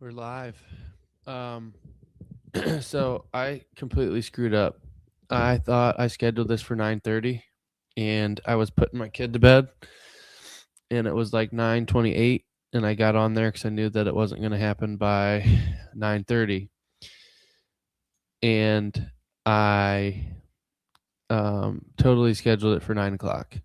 We're live. Um, so I completely screwed up. I thought I scheduled this for 9:30, and I was putting my kid to bed, and it was like 9:28, and I got on there because I knew that it wasn't going to happen by 9:30, and I totally scheduled it for 9 o'clock.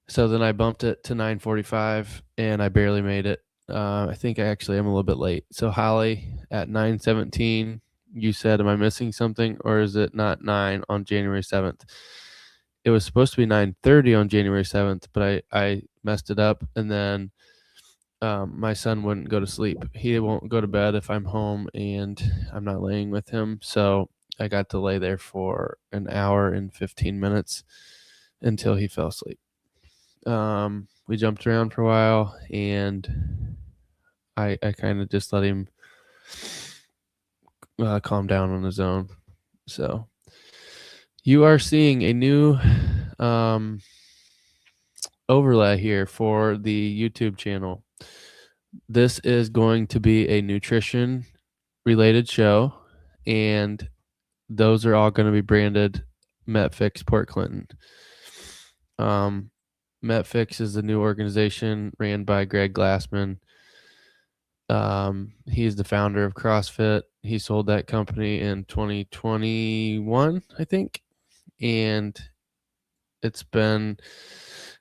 So then I bumped it to 9:45, and I barely made it. I think I actually am a little bit late. So Holly, at 9:17, you said, "Am I missing something, or is it not 9 on January 7th?" It was supposed to be 9:30 on January 7th, but I messed it up, and then my son wouldn't go to sleep. He won't go to bed if I'm home and I'm not laying with him. So I got to lay there for an hour and 15 minutes until he fell asleep. We jumped around for a while, and I kind of just let him calm down on his own. So you are seeing a new overlay here for the YouTube channel. This is going to be a nutrition related show, and those are all going to be branded MetFix Port Clinton. MetFix is the new organization ran by Greg Glassman. He's the founder of CrossFit. He sold that company in 2021, I think, and it's been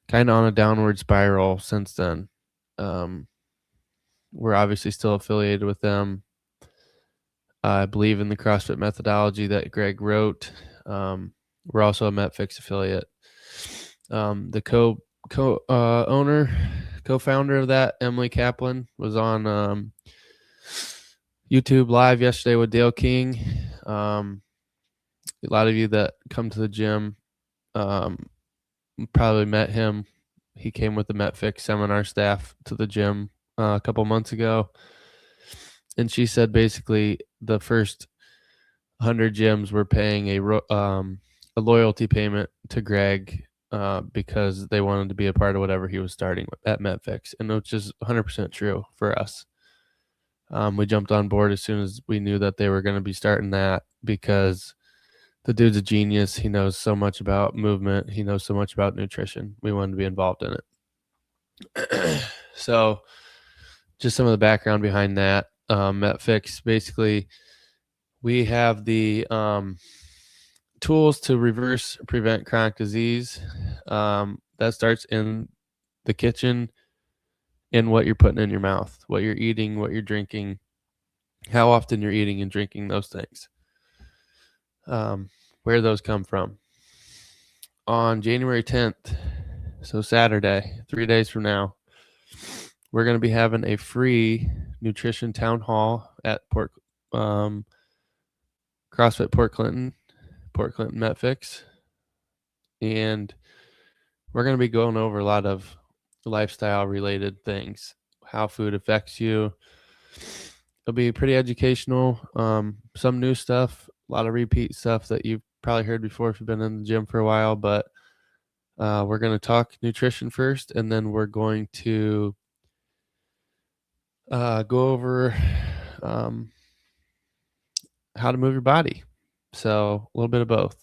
kind of on a downward spiral since then. We're obviously still affiliated with them. I believe in the CrossFit methodology that Greg wrote. We're also a MetFix affiliate. The co-founder of that, Emily Kaplan, was on YouTube live yesterday with Dale King. A lot of you that come to the gym probably met him. He came with the MetFix seminar staff to the gym a couple months ago. And she said basically the first 100 gyms were paying a loyalty payment to Greg because they wanted to be a part of whatever he was starting at MetFix, and which is 100% true for us. We jumped on board as soon as we knew that they were going to be starting that because the dude's a genius. He knows so much about movement. He knows so much about nutrition. We wanted to be involved in it. So just some of the background behind that. MetFix, basically, we have the tools to reverse prevent chronic disease. That starts in the kitchen, in what you're putting in your mouth, what you're eating, what you're drinking, how often you're eating and drinking those things, where those come from. On January 10th, so Saturday, 3 days from now, we're going to be having a free nutrition town hall at CrossFit Port Clinton MetFix. And we're going to be going over a lot of lifestyle related things, how food affects you. It'll be pretty educational. Some new stuff, a lot of repeat stuff that you've probably heard before if you've been in the gym for a while, but we're going to talk nutrition first, and then we're going to go over how to move your body. So a little bit of both.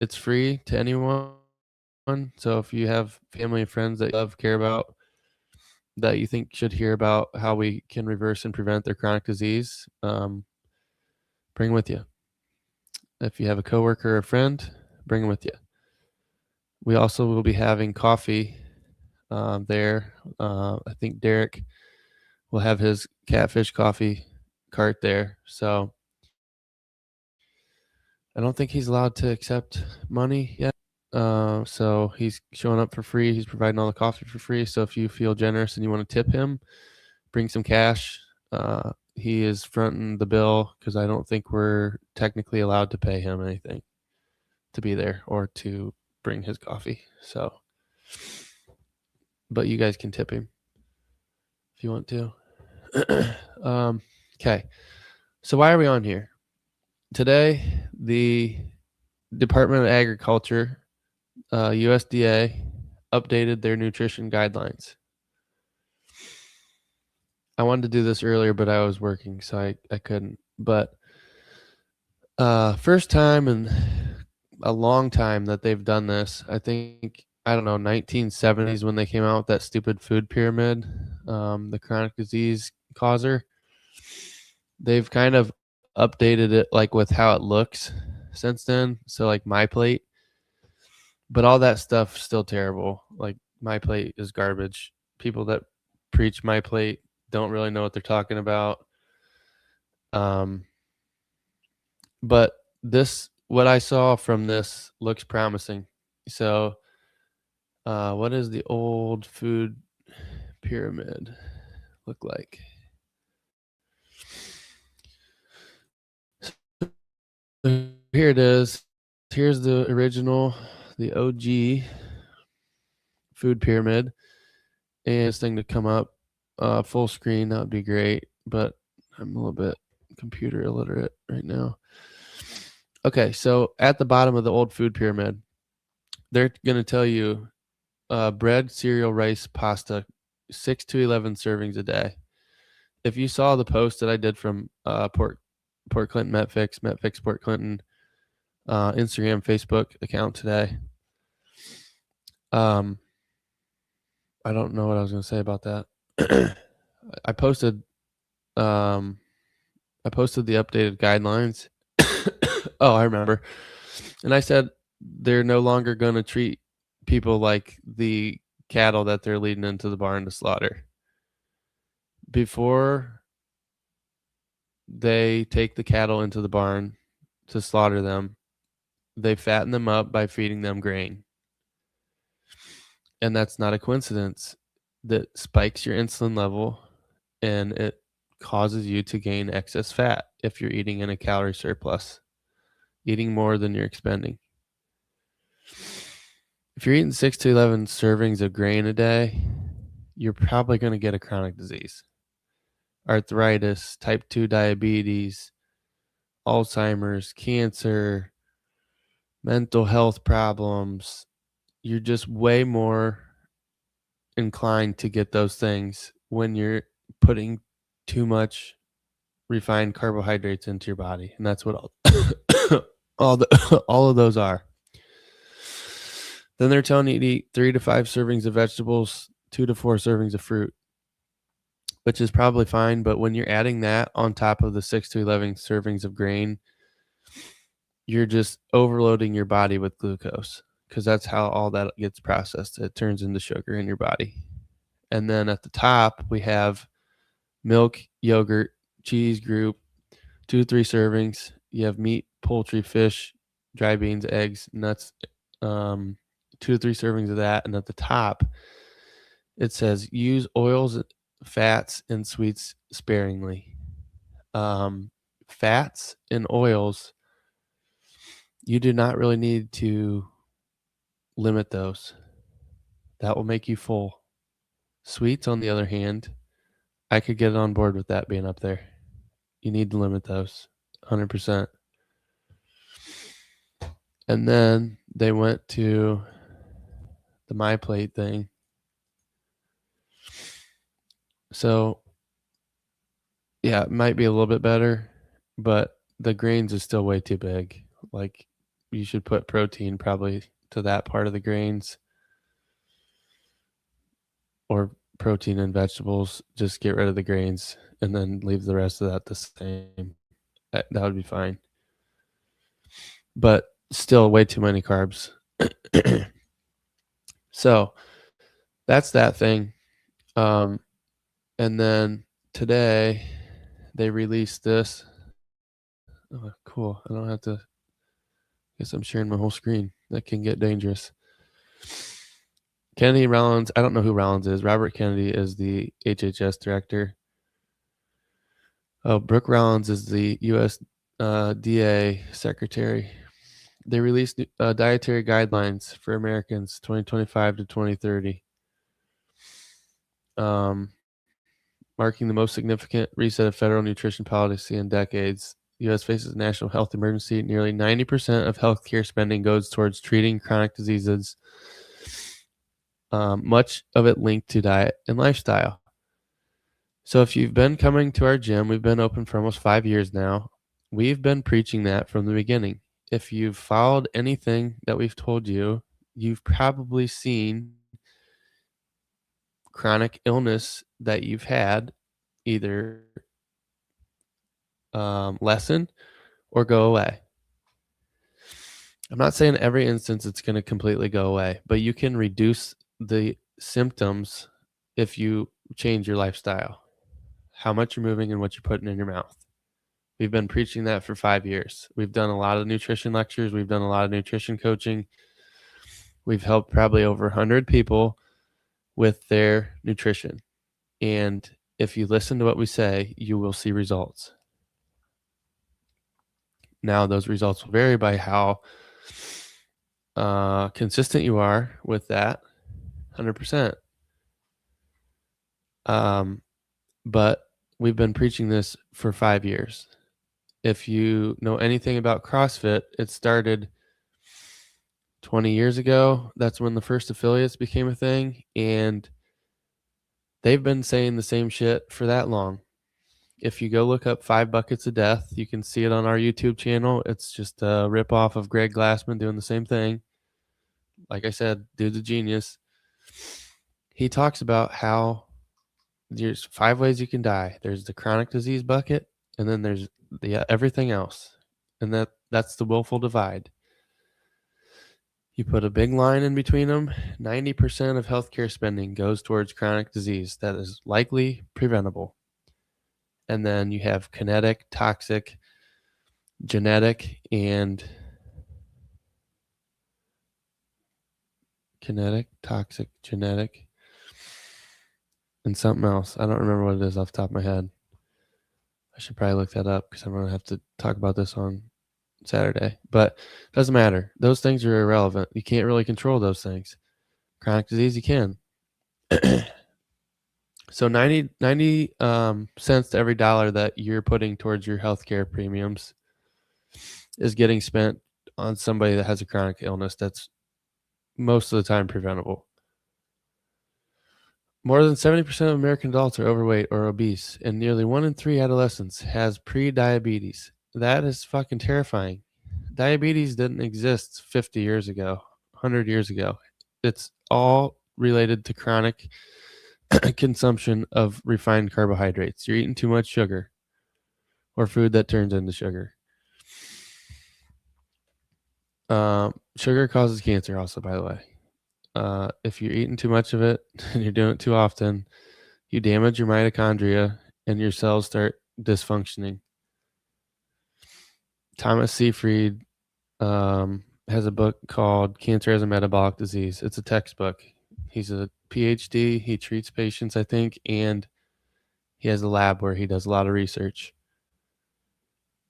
It's free to anyone. So if you have family and friends that you love, care about, that you think should hear about how we can reverse and prevent their chronic disease, bring them with you. If you have a coworker or a friend, bring them with you. We also will be having coffee there. I think Derek will have his catfish coffee cart there. So I don't think he's allowed to accept money yet. So he's showing up for free. He's providing all the coffee for free. So if you feel generous and you want to tip him, bring some cash. He is fronting the bill because I don't think we're technically allowed to pay him anything to be there or to bring his coffee. So, but you guys can tip him if you want to. Okay. So why are we on here? Today, the Department of Agriculture, USDA, updated their nutrition guidelines. I wanted to do this earlier, but I was working, so I couldn't. But first time in a long time that they've done this. I think, I don't know, 1970s when they came out with that stupid food pyramid, the chronic disease causer. They've kind of updated it like with how it looks since then. So like My Plate, but all that stuff's still terrible. Like My Plate is garbage. People that preach My Plate don't really know what they're talking about. Um, but what I saw from this looks promising. So, what does the old food pyramid look like? So here it is. Here's the original, the OG food pyramid. And this thing to come up full screen, that would be great. But I'm a little bit computer illiterate right now. Okay, so at the bottom of the old food pyramid, they're going to tell you bread, cereal, rice, pasta, 6 to 11 servings a day. If you saw the post that I did from Port Clinton MetFix Port Clinton Instagram, Facebook account today, I don't know what I was going to say about that. I posted the updated guidelines. Oh, I remember. And I said they're no longer going to treat people like the cattle that they're leading into the barn to slaughter. Before they take the cattle into the barn to slaughter them, they fatten them up by feeding them grain. And that's not a coincidence. That spikes your insulin level and it causes you to gain excess fat if you're eating in a calorie surplus, eating more than you're expending. If you're eating 6 to 11 servings of grain a day, you're probably going to get a chronic disease. Arthritis, type 2 diabetes, Alzheimer's, cancer, mental health problems. You're just way more inclined to get those things when you're putting too much refined carbohydrates into your body. And that's what all of those are. Then they're telling you to eat 3 to 5 servings of vegetables, 2 to 4 servings of fruit, which is probably fine. But when you're adding that on top of the 6 to 11 servings of grain, you're just overloading your body with glucose because that's how all that gets processed. It turns into sugar in your body. And then at the top, we have milk, yogurt, cheese group, 2 to 3 servings. You have meat, poultry, fish, dry beans, eggs, nuts, 2 to 3 servings of that. And at the top, it says use oils, fats, and sweets sparingly. Fats and oils, you do not really need to limit those. That will make you full. Sweets, on the other hand, I could get on board with that being up there. You need to limit those 100%. And then they went to the My Plate thing. So, yeah, it might be a little bit better, but the grains is still way too big. Like, you should put protein probably to that part of the grains, or protein and vegetables. Just get rid of the grains and then leave the rest of that the same. That would be fine. But still way too many carbs. So that's that thing. And then today they released this. Oh, cool. I don't have to. Guess I'm sharing my whole screen. That can get dangerous. Kennedy Rollins. I don't know who Rollins is. Robert Kennedy is the HHS director. Oh, Brooke Rollins is the USDA secretary. They released dietary guidelines for Americans 2025 to 2030, marking the most significant reset of federal nutrition policy in decades. The U.S. faces a national health emergency. Nearly 90% of healthcare spending goes towards treating chronic diseases, much of it linked to diet and lifestyle. So if you've been coming to our gym, we've been open for almost 5 years now. We've been preaching that from the beginning. If you've followed anything that we've told you, you've probably seen chronic illness that you've had either lessen or go away. I'm not saying every instance it's going to completely go away, but you can reduce the symptoms if you change your lifestyle, how much you're moving and what you're putting in your mouth. We've been preaching that for 5 years. We've done a lot of nutrition lectures. We've done a lot of nutrition coaching. We've helped probably over 100 people with their nutrition. And if you listen to what we say, you will see results. Now, those results will vary by how consistent you are with that, 100%. But we've been preaching this for 5 years. If you know anything about CrossFit, it started 20 years ago. That's when the first affiliates became a thing, and they've been saying the same shit for that long. If you go look up 5 Buckets of Death, you can see it on our YouTube channel. It's just a ripoff of Greg Glassman doing the same thing. Like I said, dude's a genius. He talks about how there's 5 ways you can die. There's the chronic disease bucket, and then there's the everything else. And that's the willful divide. You put a big line in between them. 90% of healthcare spending goes towards chronic disease that is likely preventable. And then you have kinetic, toxic, genetic, and and something else. I don't remember what it is off the top of my head. I should probably look that up because I'm going to have to talk about this on Saturday. But it doesn't matter. Those things are irrelevant. You can't really control those things. Chronic disease, you can. So 90 cents to every dollar that you're putting towards your healthcare premiums is getting spent on somebody that has a chronic illness that's most of the time preventable. More than 70% of American adults are overweight or obese, and nearly 1 in 3 adolescents has pre-diabetes. That is fucking terrifying. Diabetes didn't exist 50 years ago, 100 years ago. It's all related to chronic consumption of refined carbohydrates. You're eating too much sugar or food that turns into sugar. Sugar causes cancer also, by the way. If you're eating too much of it and you're doing it too often, you damage your mitochondria and your cells start dysfunctioning. Thomas Seyfried has a book called Cancer as a Metabolic Disease. It's a textbook. He's a PhD. He treats patients, I think, and he has a lab where he does a lot of research.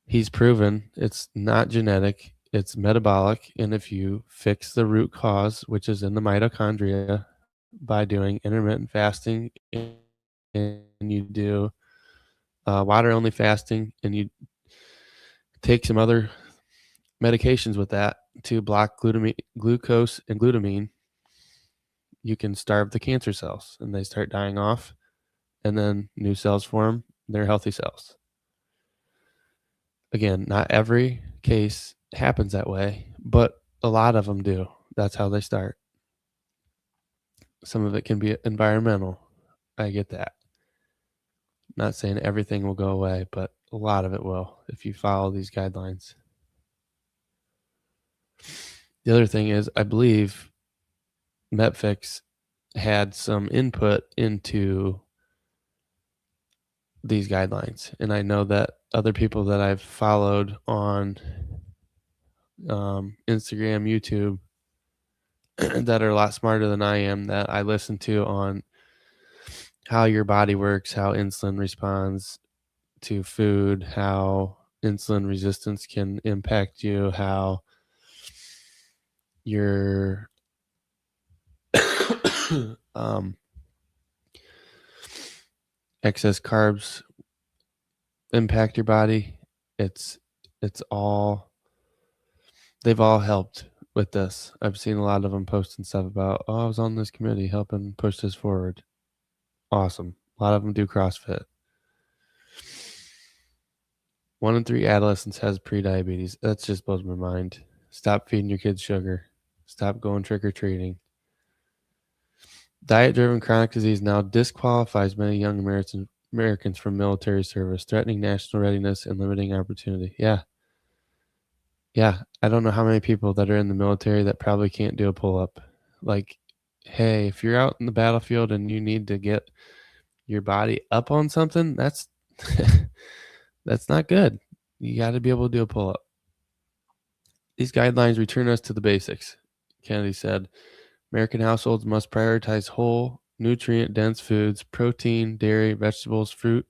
He's proven it's not genetic, it's metabolic. And if you fix the root cause, which is in the mitochondria, by doing intermittent fasting and you do water-only fasting and you take some other medications with that to block glucose and glutamine, you can starve the cancer cells and they start dying off, and then new cells form. They're healthy cells. Again, not every case happens that way, but a lot of them do. That's how they start. Some of it can be environmental. I get that. Not saying everything will go away, but a lot of it will if you follow these guidelines. The other thing is, I believe MetFix had some input into these guidelines. And I know that other people that I've followed on Instagram, YouTube, that are a lot smarter than I am, that I listen to on how your body works, how insulin responds to food, how insulin resistance can impact you, how your excess carbs impact your body. It's all, they've all helped with this. I've seen a lot of them posting stuff about, oh, I was on this committee helping push this forward. Awesome. A lot of them do CrossFit. 1 in 3 adolescents has prediabetes. That just blows my mind. Stop feeding your kids sugar. Stop going trick-or-treating. Diet-driven chronic disease now disqualifies many young Americans from military service, threatening national readiness and limiting opportunity. Yeah. I don't know how many people that are in the military that probably can't do a pull-up. Like, hey, if you're out in the battlefield and you need to get your body up on something, that's that's not good. You got to be able to do a pull-up. These guidelines return us to the basics, Kennedy said. American households must prioritize whole, nutrient-dense foods, protein, dairy, vegetables, fruit,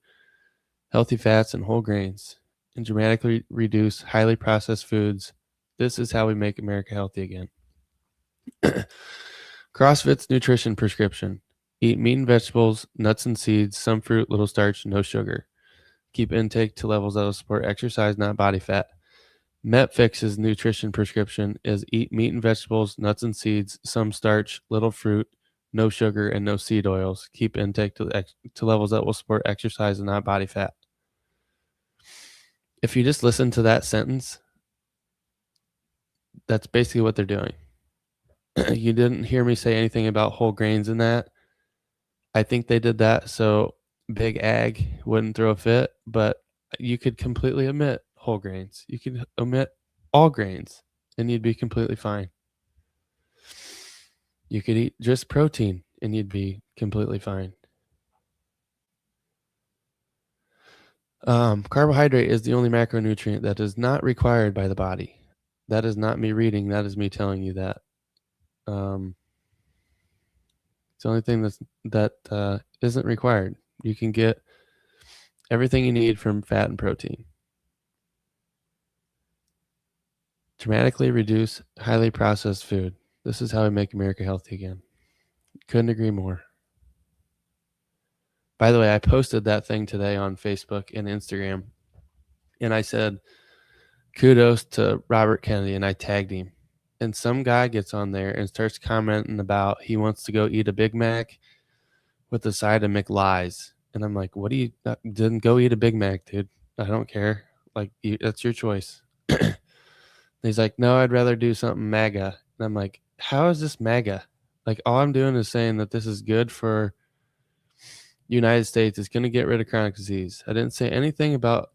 healthy fats, and whole grains, and dramatically reduce highly processed foods. This is how we make America healthy again. CrossFit's nutrition prescription. Eat meat and vegetables, nuts and seeds, some fruit, little starch, no sugar. Keep intake to levels that will support exercise, not body fat. MetFix's nutrition prescription is eat meat and vegetables, nuts and seeds, some starch, little fruit, no sugar, and no seed oils. Keep intake to levels that will support exercise and not body fat. If you just listen to that sentence, that's basically what they're doing. You didn't hear me say anything about whole grains in that. I think they did that so Big Ag wouldn't throw a fit, but you could completely omit whole grains. You could omit all grains and you'd be completely fine. You could eat just protein and you'd be completely fine. Carbohydrate is the only macronutrient that is not required by the body. That is not me reading. That is me telling you that. It's the only thing that isn't required. You can get everything you need from fat and protein. Dramatically reduce highly processed food. This is how we make America healthy again. Couldn't agree more. By the way, I posted that thing today on Facebook and Instagram, and I said, kudos to Robert Kennedy, and I tagged him. And some guy gets on there and starts commenting about he wants to go eat a Big Mac with a side of McLies. And I'm like, what do you didn't go eat a Big Mac, dude? I don't care. Like, that's your choice. He's like, no, I'd rather do something MAGA. And I'm like, how is this MAGA? Like, all I'm doing is saying that this is good for United States. It's going to get rid of chronic disease. I didn't say anything about,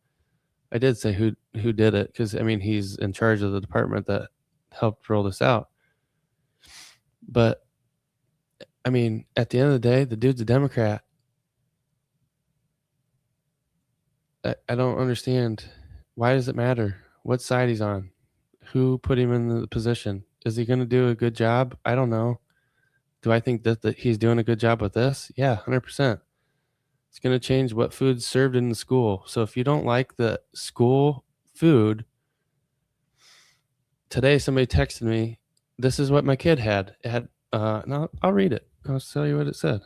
I did say who did it, because, I mean, he's in charge of the department that helped roll this out. But, I mean, at the end of the day, the dude's a Democrat. I don't understand. Why does it matter what side he's on? Who put him in the position? Is he going to do a good job? I don't know. Do I think that he's doing a good job with this? Yeah, 100%. It's going to change what food's served in the school. So if you don't like the school food, today somebody texted me, this is what my kid had. It had, no, I'll read it. I'll tell you what it said.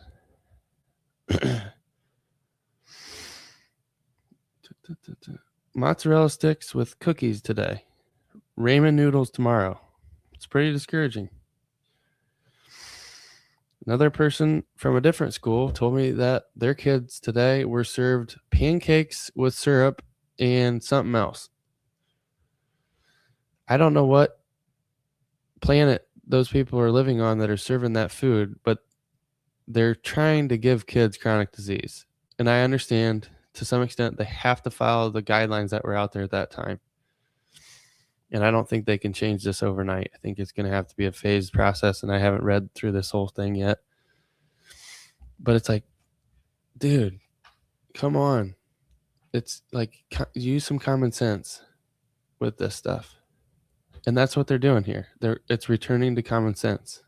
Mozzarella sticks with cookies today. Ramen noodles tomorrow. It's pretty discouraging. Another person from a different school told me that their kids today were served pancakes with syrup and something else. I don't know what planet those people are living on that are serving that food, but they're trying to give kids chronic disease. And I understand to some extent they have to follow the guidelines that were out there at that time. And I don't think they can change this overnight. I think it's going to have to be a phased process, and I haven't read through this whole thing yet. But it's like, dude, come on. It's like, use some common sense with this stuff. And that's what they're doing here. It's returning to common sense.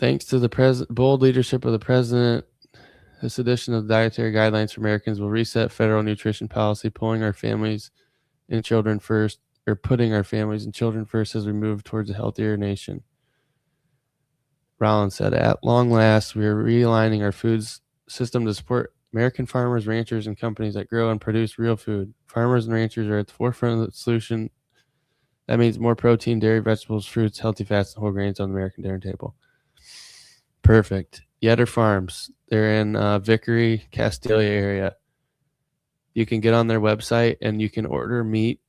Thanks to the bold leadership of the president, this edition of the Dietary Guidelines for Americans will reset federal nutrition policy, putting our families and children first as we move towards a healthier nation. Rollins said, at long last, we are realigning our food system to support American farmers, ranchers, and companies that grow and produce real food. Farmers and ranchers are at the forefront of the solution. That means more protein, dairy, vegetables, fruits, healthy fats, and whole grains on the American dinner table. Perfect. Yetter Farms. They're in Vickery, Castilia area. You can get on their website and you can order meat.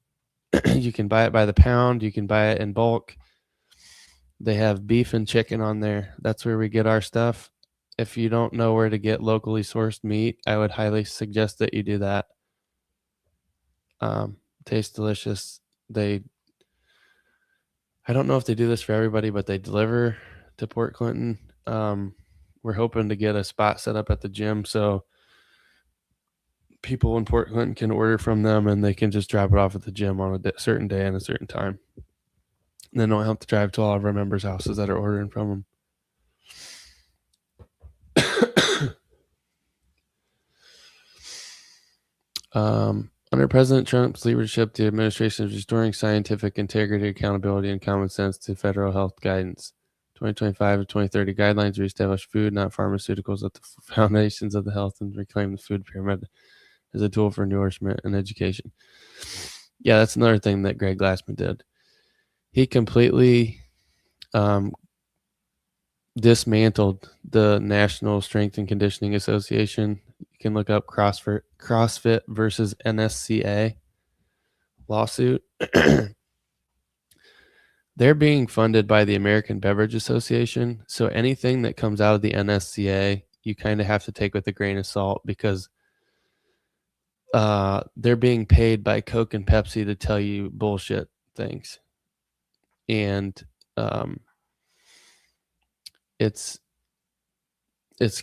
You can buy it by the pound. You can buy it in bulk. They have beef and chicken on there. That's where we get our stuff. If you don't know where to get locally sourced meat, I would highly suggest that you do that. Tastes delicious. I don't know if they do this for everybody, but they deliver to Port Clinton. We're hoping to get a spot set up at the gym so people in Port Clinton can order from them and they can just drop it off at the gym on a certain day and a certain time. And they don't have to drive to all of our members' houses that are ordering from them. Under President Trump's leadership, the administration is restoring scientific integrity, accountability, and common sense to federal health guidance. 2025 to 2030 guidelines reestablish food, not pharmaceuticals, at the foundations of the health and reclaim the food pyramid as a tool for nourishment and education. Yeah, that's another thing that Greg Glassman did. He completely dismantled the National Strength and Conditioning Association. You can look up CrossFit versus NSCA lawsuit. They're being funded by the American Beverage Association. So anything that comes out of the NSCA, you kind of have to take with a grain of salt because they're being paid by Coke and Pepsi to tell you bullshit things. And it's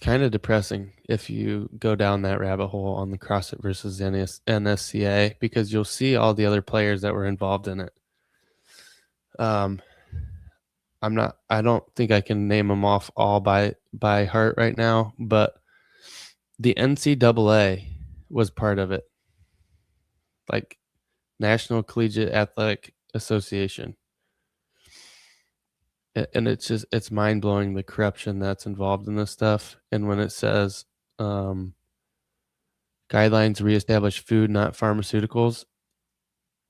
kind of depressing if you go down that rabbit hole on the CrossFit versus NSCA because you'll see all the other players that were involved in it. I don't think I can name them off all by heart right now, but the NCAA was part of it, like National Collegiate Athletic Association. And it's mind blowing the corruption that's involved in this stuff. And when it says guidelines reestablish food, not pharmaceuticals,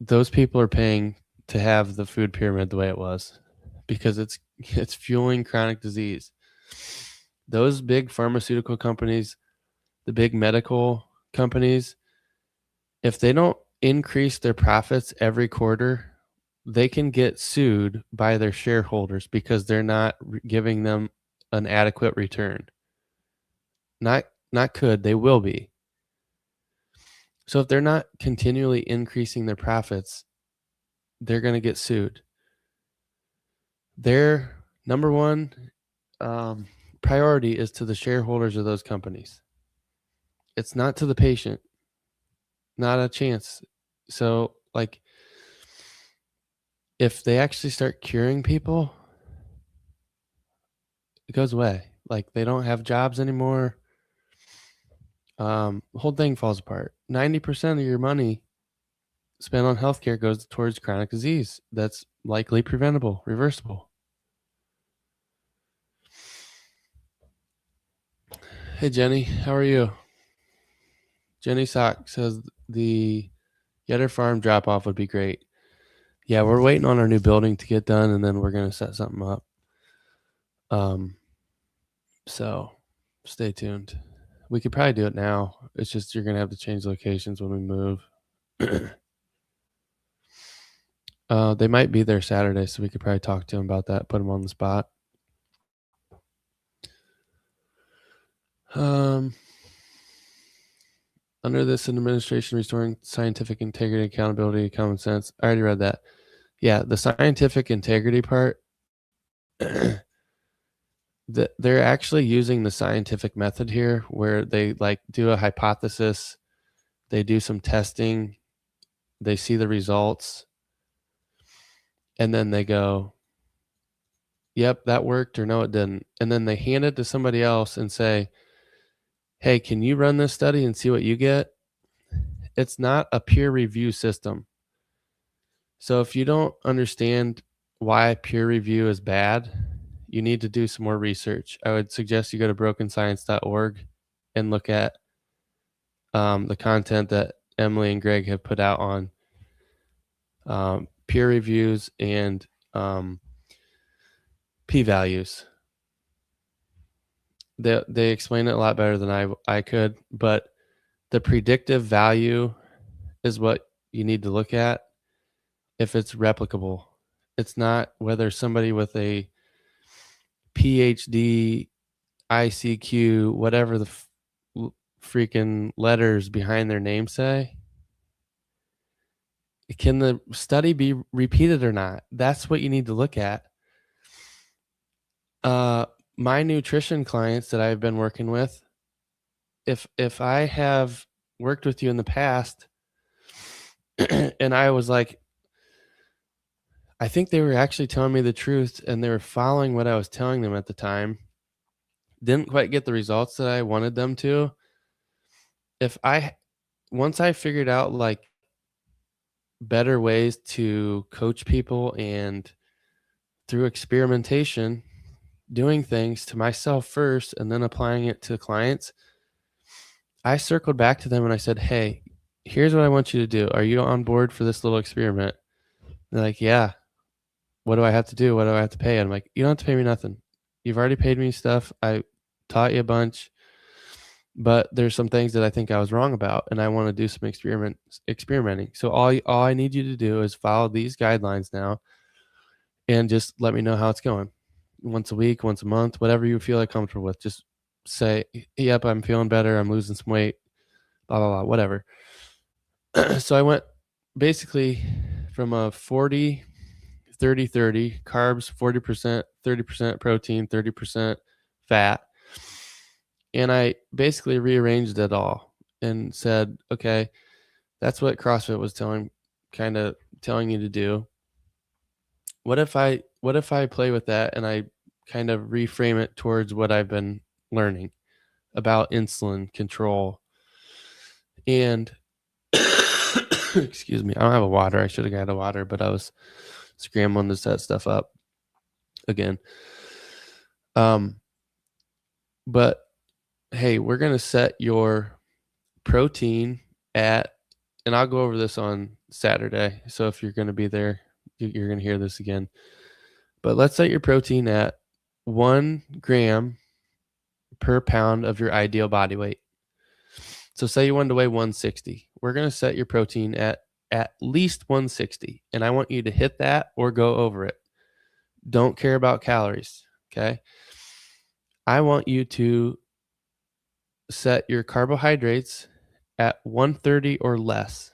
those people are paying to have the food pyramid the way it was because it's fueling chronic disease. Those big pharmaceutical companies, the big medical companies, if they don't increase their profits every quarter, they can get sued by their shareholders because they're not giving them an adequate return. Not could, they will be. So if they're not continually increasing their profits, they're going to get sued. Their number one priority is to the shareholders of those companies. It's not to the patient. Not a chance. So, like, if they actually start curing people, it goes away. Like, they don't have jobs anymore. The whole thing falls apart. 90% of your money spent on healthcare goes towards chronic disease that's likely preventable, reversible. Hey, Jenny, how are you? Jenny Sock says the Yetter Farm drop-off would be great. Yeah, we're waiting on our new building to get done, and then we're going to set something up. So stay tuned. We could probably do it now. It's just you're going to have to change locations when we move. They might be there Saturday, so we could probably talk to them about that, put them on the spot. Under this administration, restoring scientific integrity, accountability, common sense. I already read that. Yeah, the scientific integrity part, they're actually using the scientific method here where they like do a hypothesis, they do some testing, they see the results, and then they go, yep, that worked, or no, it didn't. And then they hand it to somebody else and say, hey, can you run this study and see what you get? It's not a peer review system. So if you don't understand why peer review is bad, you need to do some more research. I would suggest you go to brokenscience.org and look at the content that Emily and Greg have put out on peer reviews and p-values. They explain it a lot better than I could, but the predictive value is what you need to look at if it's replicable. It's not whether somebody with a PhD, ICQ, whatever the freaking letters behind their name say. Can the study be repeated or not? That's what you need to look at. My nutrition clients that I've been working with, if I have worked with you in the past and I was like, I think they were actually telling me the truth and they were following what I was telling them at the time, didn't quite get the results that I wanted them to. Once I figured out like better ways to coach people and through experimentation, doing things to myself first and then applying it to clients, I circled back to them and I said, "Hey, here's what I want you to do. Are you on board for this little experiment?" They're like, "Yeah." "What do I have to do? What do I have to pay?" I'm like, "You don't have to pay me nothing. You've already paid me stuff. I taught you a bunch, but there's some things that I think I was wrong about, and I want to do some experimenting. So all I need you to do is follow these guidelines now, and just let me know how it's going. Once a week, once a month, whatever you feel like comfortable with. Just say, yep, I'm feeling better. I'm losing some weight, blah, blah, blah, whatever." So I went basically from a 40, 30, 30 carbs, 40%, 30% protein, 30% fat. And I basically rearranged it all and said, okay, that's what CrossFit was kind of telling you to do. What if I play with that and I kind of reframe it towards what I've been learning about insulin control and excuse me, I don't have a water. I should have got a water, but I was scrambling to set stuff up again. But hey, we're going to set your protein at, and I'll go over this on Saturday. So if you're going to be there, you're going to hear this again. But let's set your protein at 1 gram per pound of your ideal body weight. So say you wanted to weigh 160. We're going to set your protein at least 160. And I want you to hit that or go over it. Don't care about calories. Okay. I want you to set your carbohydrates at 130 or less.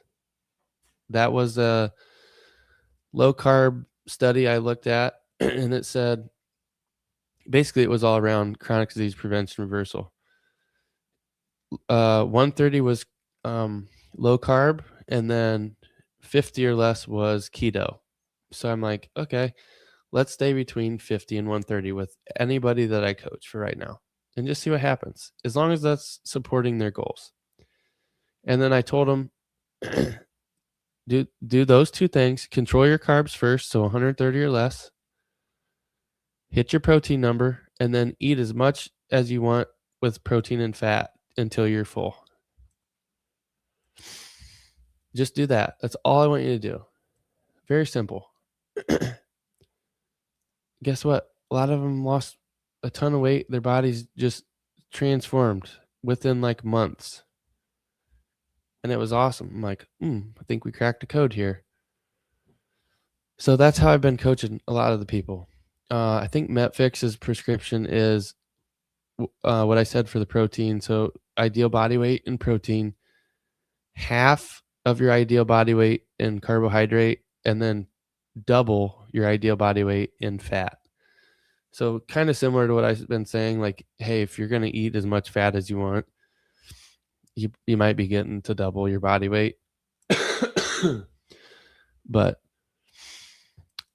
That was a low carb study I looked at, and it said basically it was all around chronic disease prevention reversal. 130 was low carb, and then 50 or less was keto. So I'm like, okay, let's stay between 50 and 130 with anybody that I coach for right now and just see what happens, as long as that's supporting their goals. And then I told them, do those two things. Control your carbs first, so 130 or less. Hit your protein number, and then eat as much as you want with protein and fat until you're full. Just do that. That's all I want you to do. Very simple. Guess what? A lot of them lost a ton of weight. Their bodies just transformed within like months. And it was awesome. I'm like, I think we cracked the code here. So that's how I've been coaching a lot of the people. I think MetFix's prescription is what I said for the protein. So ideal body weight in protein, half of your ideal body weight in carbohydrate, and then double your ideal body weight in fat. So kind of similar to what I've been saying, like, hey, if you're going to eat as much fat as you want, you might be getting to double your body weight. But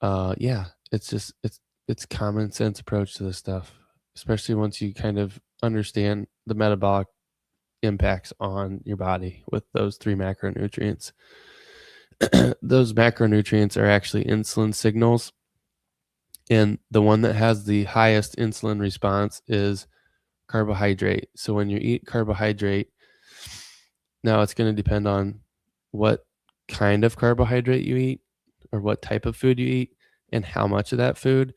yeah, it's common sense approach to this stuff, especially once you kind of understand the metabolic impacts on your body with those 3 macronutrients. Those macronutrients are actually insulin signals. And the one that has the highest insulin response is carbohydrate. So when you eat carbohydrate, now it's going to depend on what kind of carbohydrate you eat or what type of food you eat and how much of that food.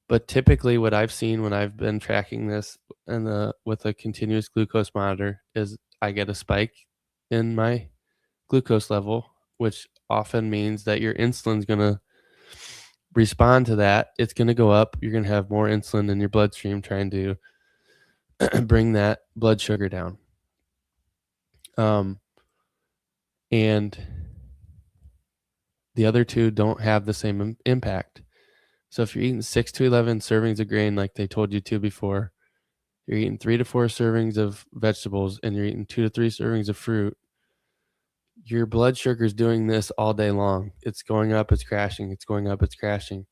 But typically what I've seen when I've been tracking this with a continuous glucose monitor is I get a spike in my glucose level, which often means that your insulin's gonna respond to that. It's gonna go up. You're gonna have more insulin in your bloodstream trying to bring that blood sugar down. And the other two don't have the same impact. So if you're eating 6 to 11 servings of grain like they told you to before, you're eating 3 to 4 servings of vegetables, and you're eating 2 to 3 servings of fruit, your blood sugar is doing this all day long. It's going up, it's crashing, it's going up, it's crashing.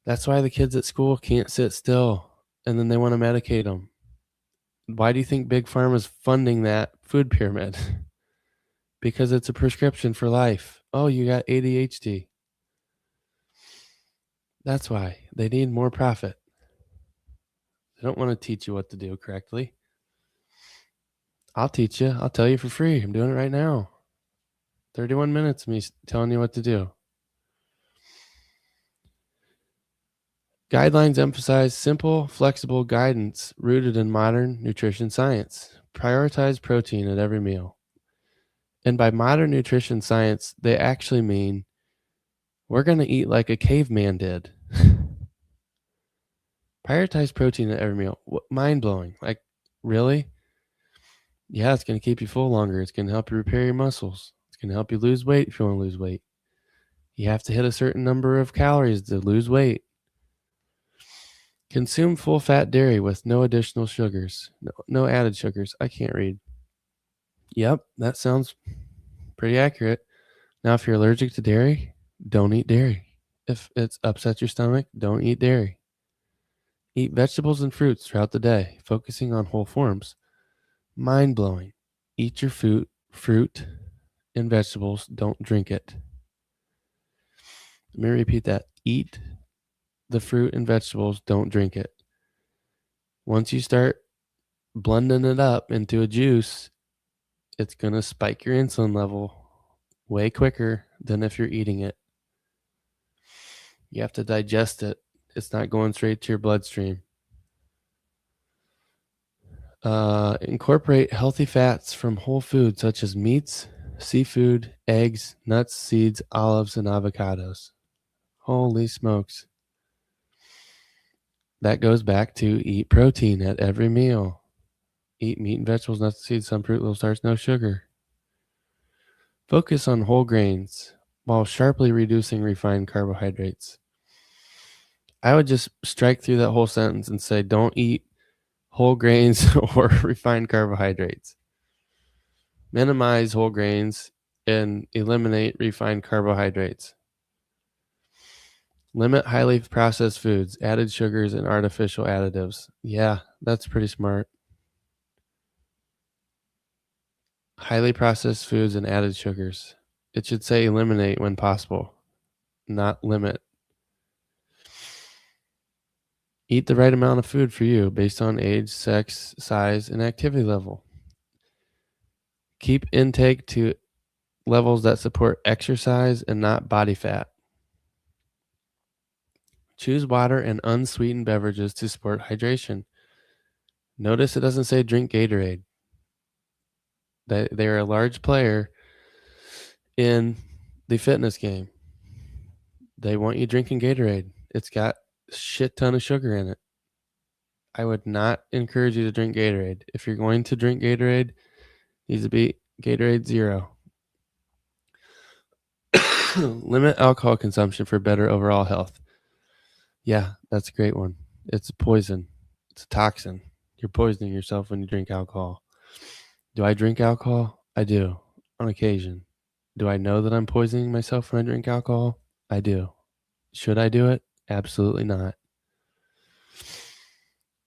That's why the kids at school can't sit still, and then they want to medicate them. Why do you think Big Pharma is funding that food pyramid? Because it's a prescription for life. Oh, you got ADHD. That's why. They need more profit. They don't want to teach you what to do correctly. I'll teach you. I'll tell you for free. I'm doing it right now. 31 minutes of me telling you what to do. Guidelines emphasize simple, flexible guidance rooted in modern nutrition science. Prioritize protein at every meal. And by modern nutrition science, they actually mean we're going to eat like a caveman did. Prioritize protein at every meal. Mind blowing. Like, really? Yeah, it's going to keep you full longer. It's going to help you repair your muscles. It's going to help you lose weight if you want to lose weight. You have to hit a certain number of calories to lose weight. Consume full-fat dairy with no additional sugars. No added sugars. I can't read. Yep, that sounds pretty accurate. Now, if you're allergic to dairy, don't eat dairy. If it upsets your stomach, don't eat dairy. Eat vegetables and fruits throughout the day, focusing on whole forms. Mind-blowing. Eat your fruit and vegetables. Don't drink it. Let me repeat that. Eat the fruit and vegetables. Don't drink it. Once you start blending it up into a juice, it's going to spike your insulin level way quicker than if you're eating it. You have to digest it. It's not going straight to your bloodstream. Incorporate healthy fats from whole foods such as meats, seafood, eggs, nuts, seeds, olives, and avocados. Holy smokes. That goes back to eat protein at every meal. Eat meat and vegetables, nuts, seeds, some fruit, little starch, no sugar. Focus on whole grains while sharply reducing refined carbohydrates. I would just strike through that whole sentence and say, don't eat whole grains or refined carbohydrates. Minimize whole grains and eliminate refined carbohydrates. Limit highly processed foods, added sugars, and artificial additives. Yeah, that's pretty smart. Highly processed foods and added sugars. It should say eliminate when possible, not limit. Eat the right amount of food for you based on age, sex, size, and activity level. Keep intake to levels that support exercise and not body fat. Choose water and unsweetened beverages to support hydration. Notice it doesn't say drink Gatorade. They're a large player in the fitness game. They want you drinking Gatorade. It's got a shit ton of sugar in it. I would not encourage you to drink Gatorade. If you're going to drink Gatorade, it needs to be Gatorade Zero. Limit alcohol consumption for better overall health. Yeah, that's a great one. It's a poison. It's a toxin. You're poisoning yourself when you drink alcohol. Do I drink alcohol? I do, on occasion. Do I know that I'm poisoning myself when I drink alcohol? I do. Should I do it? Absolutely not.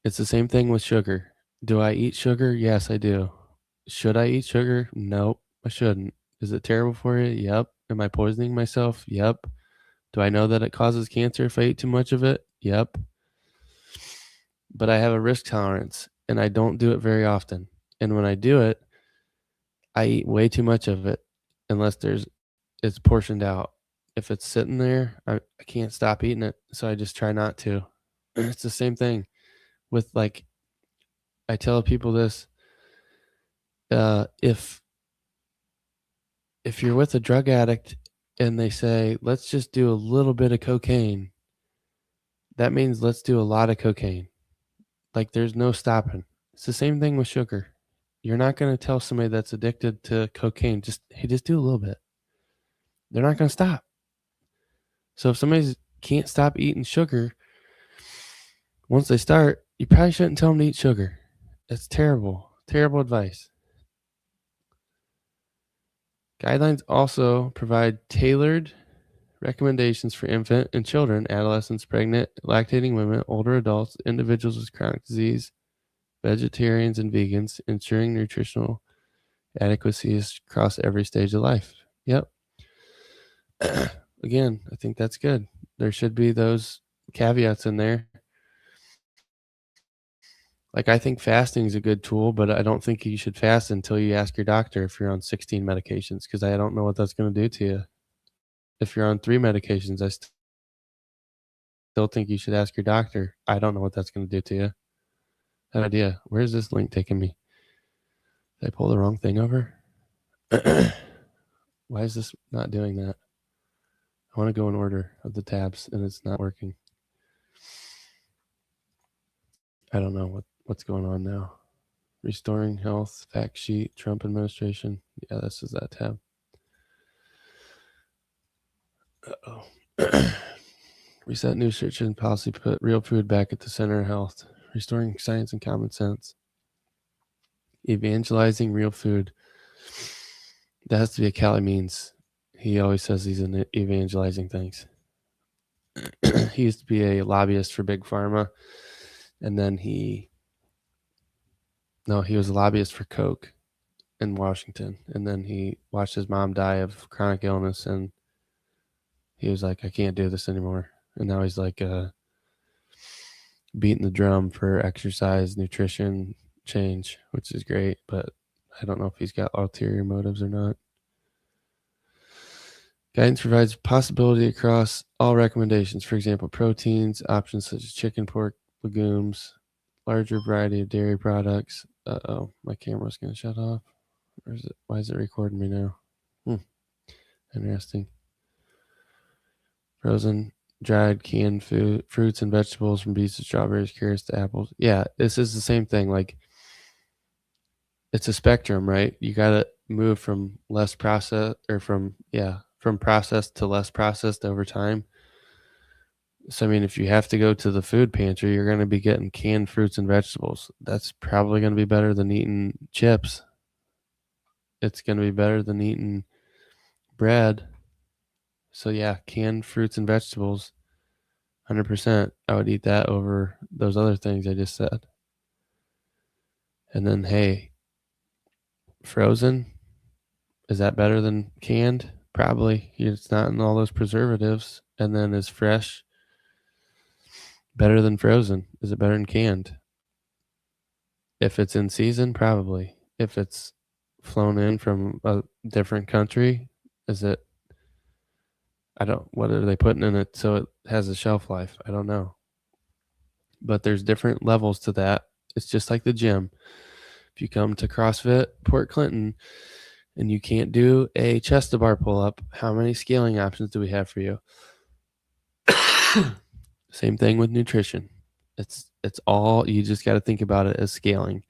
It's the same thing with sugar. Do I eat sugar? Yes, I do. Should I eat sugar? Nope, I shouldn't. Is it terrible for you? Yep. Am I poisoning myself? Yep. Do I know that it causes cancer if I eat too much of it? Yep. But I have a risk tolerance, and I don't do it very often. And when I do it, I eat way too much of it unless it's portioned out. If it's sitting there, I can't stop eating it, so I just try not to. It's the same thing with, like, I tell people this, if you're with a drug addict and they say, let's just do a little bit of cocaine, that means let's do a lot of cocaine. Like, there's no stopping. It's the same thing with sugar. You're not going to tell somebody that's addicted to cocaine, just do a little bit. They're not going to stop. So if somebody can't stop eating sugar, once they start, you probably shouldn't tell them to eat sugar. That's terrible. Terrible advice. Guidelines also provide tailored recommendations for infant and children, adolescents, pregnant, lactating women, older adults, individuals with chronic disease, vegetarians, and vegans, ensuring nutritional adequacy is across every stage of life. Yep. Again, I think that's good. There should be those caveats in there. Like, I think fasting is a good tool, but I don't think you should fast until you ask your doctor if you're on 16 medications, because I don't know what that's going to do to you. If you're on 3 medications, I still think you should ask your doctor. I don't know what that's going to do to you. That idea. Where's this link taking me? Did I pull the wrong thing over? Why is this not doing that? I want to go in order of the tabs, and it's not working. I don't know what's going on now. Restoring health, fact sheet, Trump administration. Yeah, this is that tab. Uh-oh. Reset nutrition policy, put real food back at the center of health. Restoring science and common sense. Evangelizing real food. That has to be a Cali Means. He always says he's evangelizing things. He used to be a lobbyist for Big Pharma, and then he was a lobbyist for Coke in Washington, and then he watched his mom die of chronic illness, and he was like, I can't do this anymore. And now he's like beating the drum for exercise, nutrition change, which is great, but I don't know if he's got ulterior motives or not. Guidance provides possibility across all recommendations. For example, proteins, options such as chicken, pork, legumes, larger variety of dairy products. Uh-oh, my camera's going to shut off. Or is it? Why is it recording me now? Interesting. Frozen, dried, canned food, fruits and vegetables from beets to strawberries, carrots to apples. Yeah, this is the same thing. Like, it's a spectrum, right? You got to move from less processed, or from processed to less processed over time. So, I mean, if you have to go to the food pantry, you're going to be getting canned fruits and vegetables. That's probably going to be better than eating chips. It's going to be better than eating bread. So, yeah, canned fruits and vegetables, 100%. I would eat that over those other things I just said. And then, hey, frozen, is that better than canned? Probably. It's not in all those preservatives. And then, is fresh better than frozen? Is it better than canned? If it's in season, probably. If it's flown in from a different country, is it? What are they putting in it so it has a shelf life? I don't know. But there's different levels to that. It's just like the gym. If you come to CrossFit Port Clinton and you can't do a chest to bar pull up, how many scaling options do we have for you? Same thing with nutrition. It's all, you just got to think about it as scaling.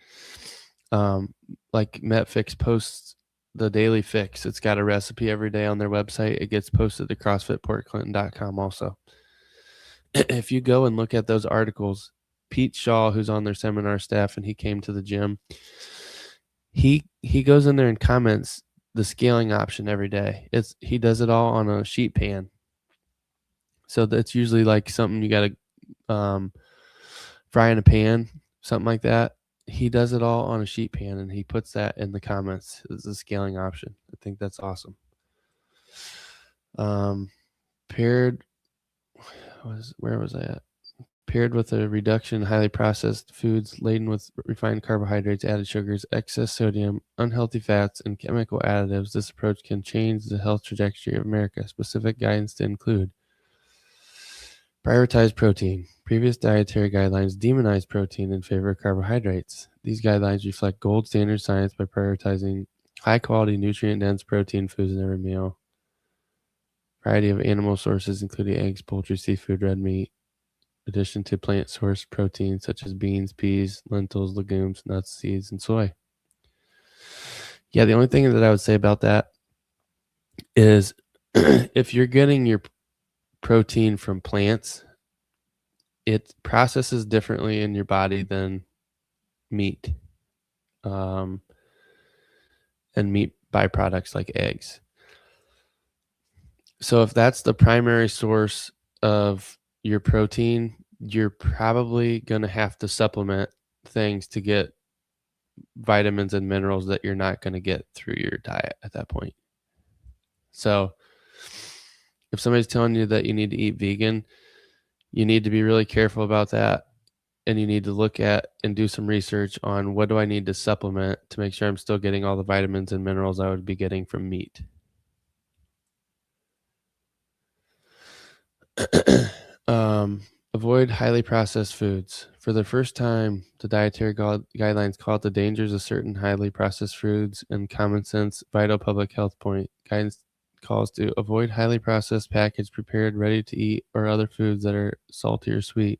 Like MetFix posts the daily fix. It's got a recipe every day on their website. It gets posted to CrossFitPortClinton.com also. If you go and look at those articles, Pete Shaw, who's on their seminar staff, and he came to the gym, he goes in there and comments the scaling option every day. He does it all on a sheet pan. So that's usually like something you got to fry in a pan, something like that. He does it all on a sheet pan, and he puts that in the comments as a scaling option. I think that's awesome. Paired with a reduction in highly processed foods laden with refined carbohydrates, added sugars, excess sodium, unhealthy fats, and chemical additives, this approach can change the health trajectory of America. Specific guidance to include: prioritize protein. Previous dietary guidelines demonize protein in favor of carbohydrates. These guidelines reflect gold standard science by prioritizing high-quality, nutrient-dense protein foods in every meal. Variety of animal sources, including eggs, poultry, seafood, red meat, in addition to plant-sourced proteins such as beans, peas, lentils, legumes, nuts, seeds, and soy. Yeah, the only thing that I would say about that is if you're getting your protein from plants, it processes differently in your body than meat, and meat byproducts like eggs. So if that's the primary source of your protein, you're probably going to have to supplement things to get vitamins and minerals that you're not going to get through your diet at that point. So if somebody's telling you that you need to eat vegan, you need to be really careful about that. And you need to look at and do some research on what do I need to supplement to make sure I'm still getting all the vitamins and minerals I would be getting from meat. Avoid highly processed foods. For the first time, the dietary guidelines call it the dangers of certain highly processed foods and common sense vital public health point. Guidance calls to avoid highly processed, packaged, prepared, ready to eat, or other foods that are salty or sweet.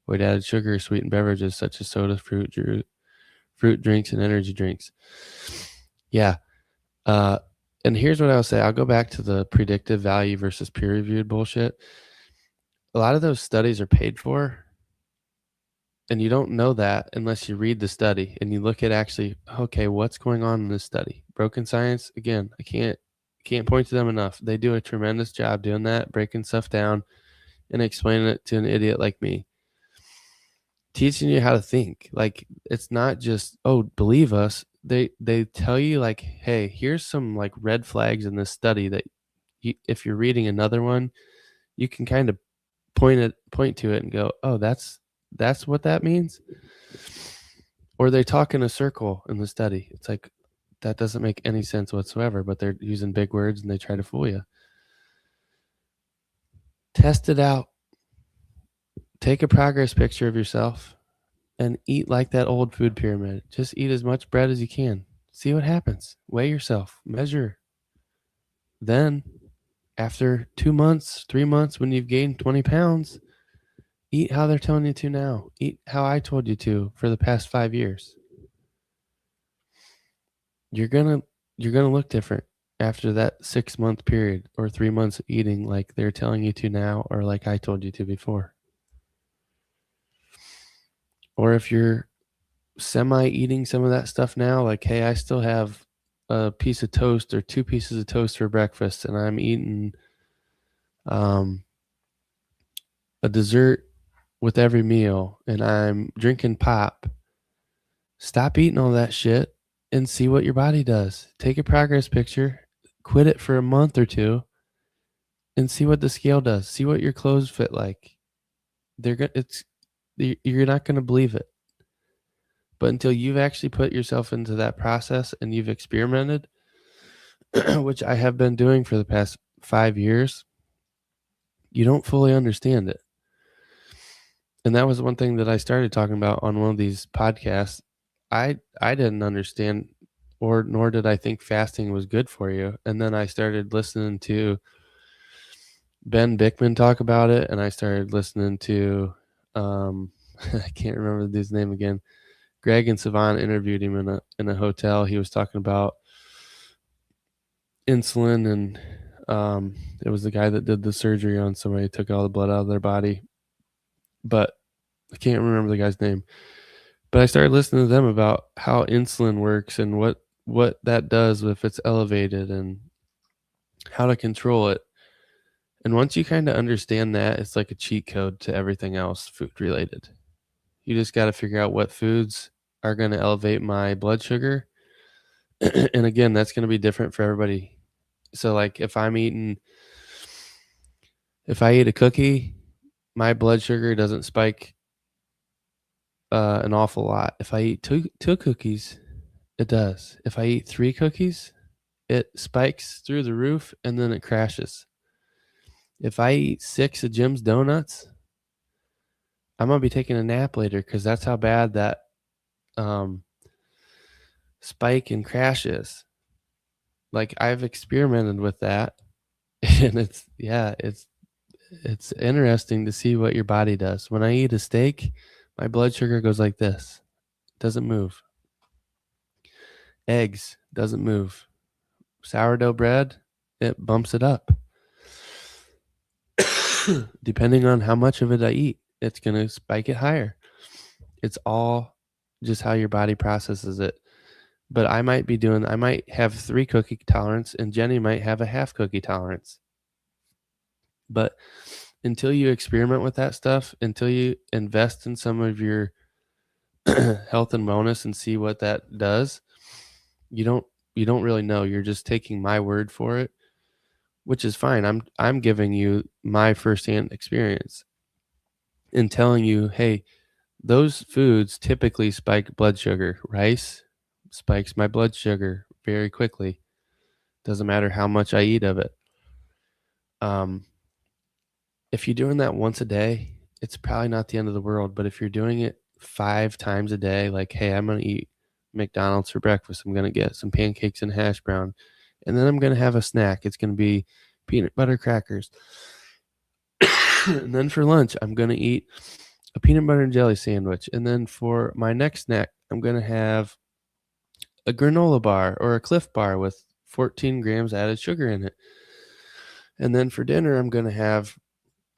Avoid added sugar or sweetened beverages such as soda, fruit drinks, and energy drinks. Yeah. And here's what I'll say. I'll go back to the predictive value versus peer-reviewed bullshit. A lot of those studies are paid for, and you don't know that unless you read the study and you look at actually, okay, what's going on in this study? Broken science, again, I can't point to them enough. They do a tremendous job doing that, breaking stuff down and explaining it to an idiot like me. Teaching you how to think. Like, it's not just, oh, believe us. They tell you like, hey, here's some like red flags in this study that if you're reading another one, you can kind of point to it and go, oh, that's what that means. Or they talk in a circle in the study. It's like, that doesn't make any sense whatsoever, but they're using big words and they try to fool you. Test it out. Take a progress picture of yourself and eat like that old food pyramid. Just eat as much bread as you can. See what happens. Weigh yourself. Measure. Then, after 2 months, 3 months, when you've gained 20 pounds, eat how they're telling you to now. Eat how I told you to for the past 5 years. You're gonna look different after that 6-month period or 3 months of eating like they're telling you to now or like I told you to before. Or if you're semi-eating some of that stuff now, like, hey, I still have a piece of toast or 2 pieces of toast for breakfast, and I'm eating a dessert with every meal, and I'm drinking pop. Stop eating all that shit and see what your body does. Take a progress picture, quit it for a month or 2, and see what the scale does. See what your clothes fit like. You're not going to believe it. But until you've actually put yourself into that process and you've experimented, which I have been doing for the past 5 years, you don't fully understand it. And that was one thing that I started talking about on one of these podcasts. I didn't understand, or nor did I think fasting was good for you. And then I started listening to Ben Bickman talk about it, and I started listening to I can't remember the dude's name again. Greg and Savon interviewed him in a hotel. He was talking about insulin, and it was the guy that did the surgery on somebody, took all the blood out of their body. But I can't remember the guy's name. But I started listening to them about how insulin works and what that does if it's elevated and how to control it. And once you kind of understand that, it's like a cheat code to everything else food related. You just got to figure out what foods are going to elevate my blood sugar. And again, that's going to be different for everybody. So like if I eat a cookie, my blood sugar doesn't spike an awful lot. If I eat two cookies, it does. If I eat 3 cookies, it spikes through the roof and then it crashes. If I eat 6 of Jim's donuts, I'm gonna be taking a nap later because that's how bad that spike and crash is. Like, I've experimented with that, and it's interesting to see what your body does. When I eat a steak, my blood sugar goes like this. It doesn't move. Eggs doesn't move. Sourdough bread, it bumps it up. Depending on how much of it I eat, it's going to spike it higher. It's all just how your body processes it. But I might have 3 cookie tolerance, and Jenny might have a half cookie tolerance. But until you experiment with that stuff, until you invest in some of your health and wellness and see what that does, you don't really know. You're just taking my word for it, which is fine. I'm giving you my firsthand experience and telling you, hey, those foods typically spike blood sugar. Rice spikes my blood sugar very quickly. Doesn't matter how much I eat of it. If you're doing that once a day, it's probably not the end of the world. But if you're doing it 5 times a day, like, hey, I'm going to eat McDonald's for breakfast. I'm going to get some pancakes and hash brown, and then I'm going to have a snack. It's going to be peanut butter crackers. And then for lunch, I'm going to eat a peanut butter and jelly sandwich. And then for my next snack, I'm going to have a granola bar or a Cliff bar with 14 grams added sugar in it. And then for dinner, I'm going to have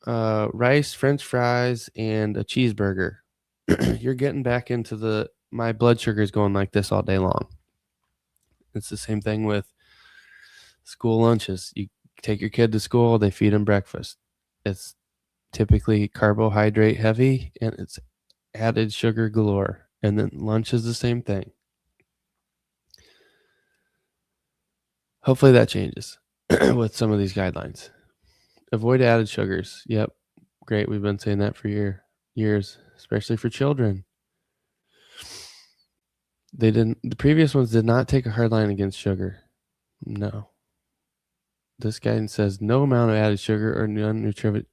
rice, French fries, and a cheeseburger. You're getting back into my blood sugar is going like this all day long. It's the same thing with school lunches. You take your kid to school, they feed them breakfast. It's typically carbohydrate heavy, and it's added sugar galore. And then lunch is the same thing. Hopefully that changes with some of these guidelines. Avoid added sugars. Yep. Great. We've been saying that for years, especially for children. The previous ones did not take a hard line against sugar. No. This guidance says no amount of added sugar or nutritive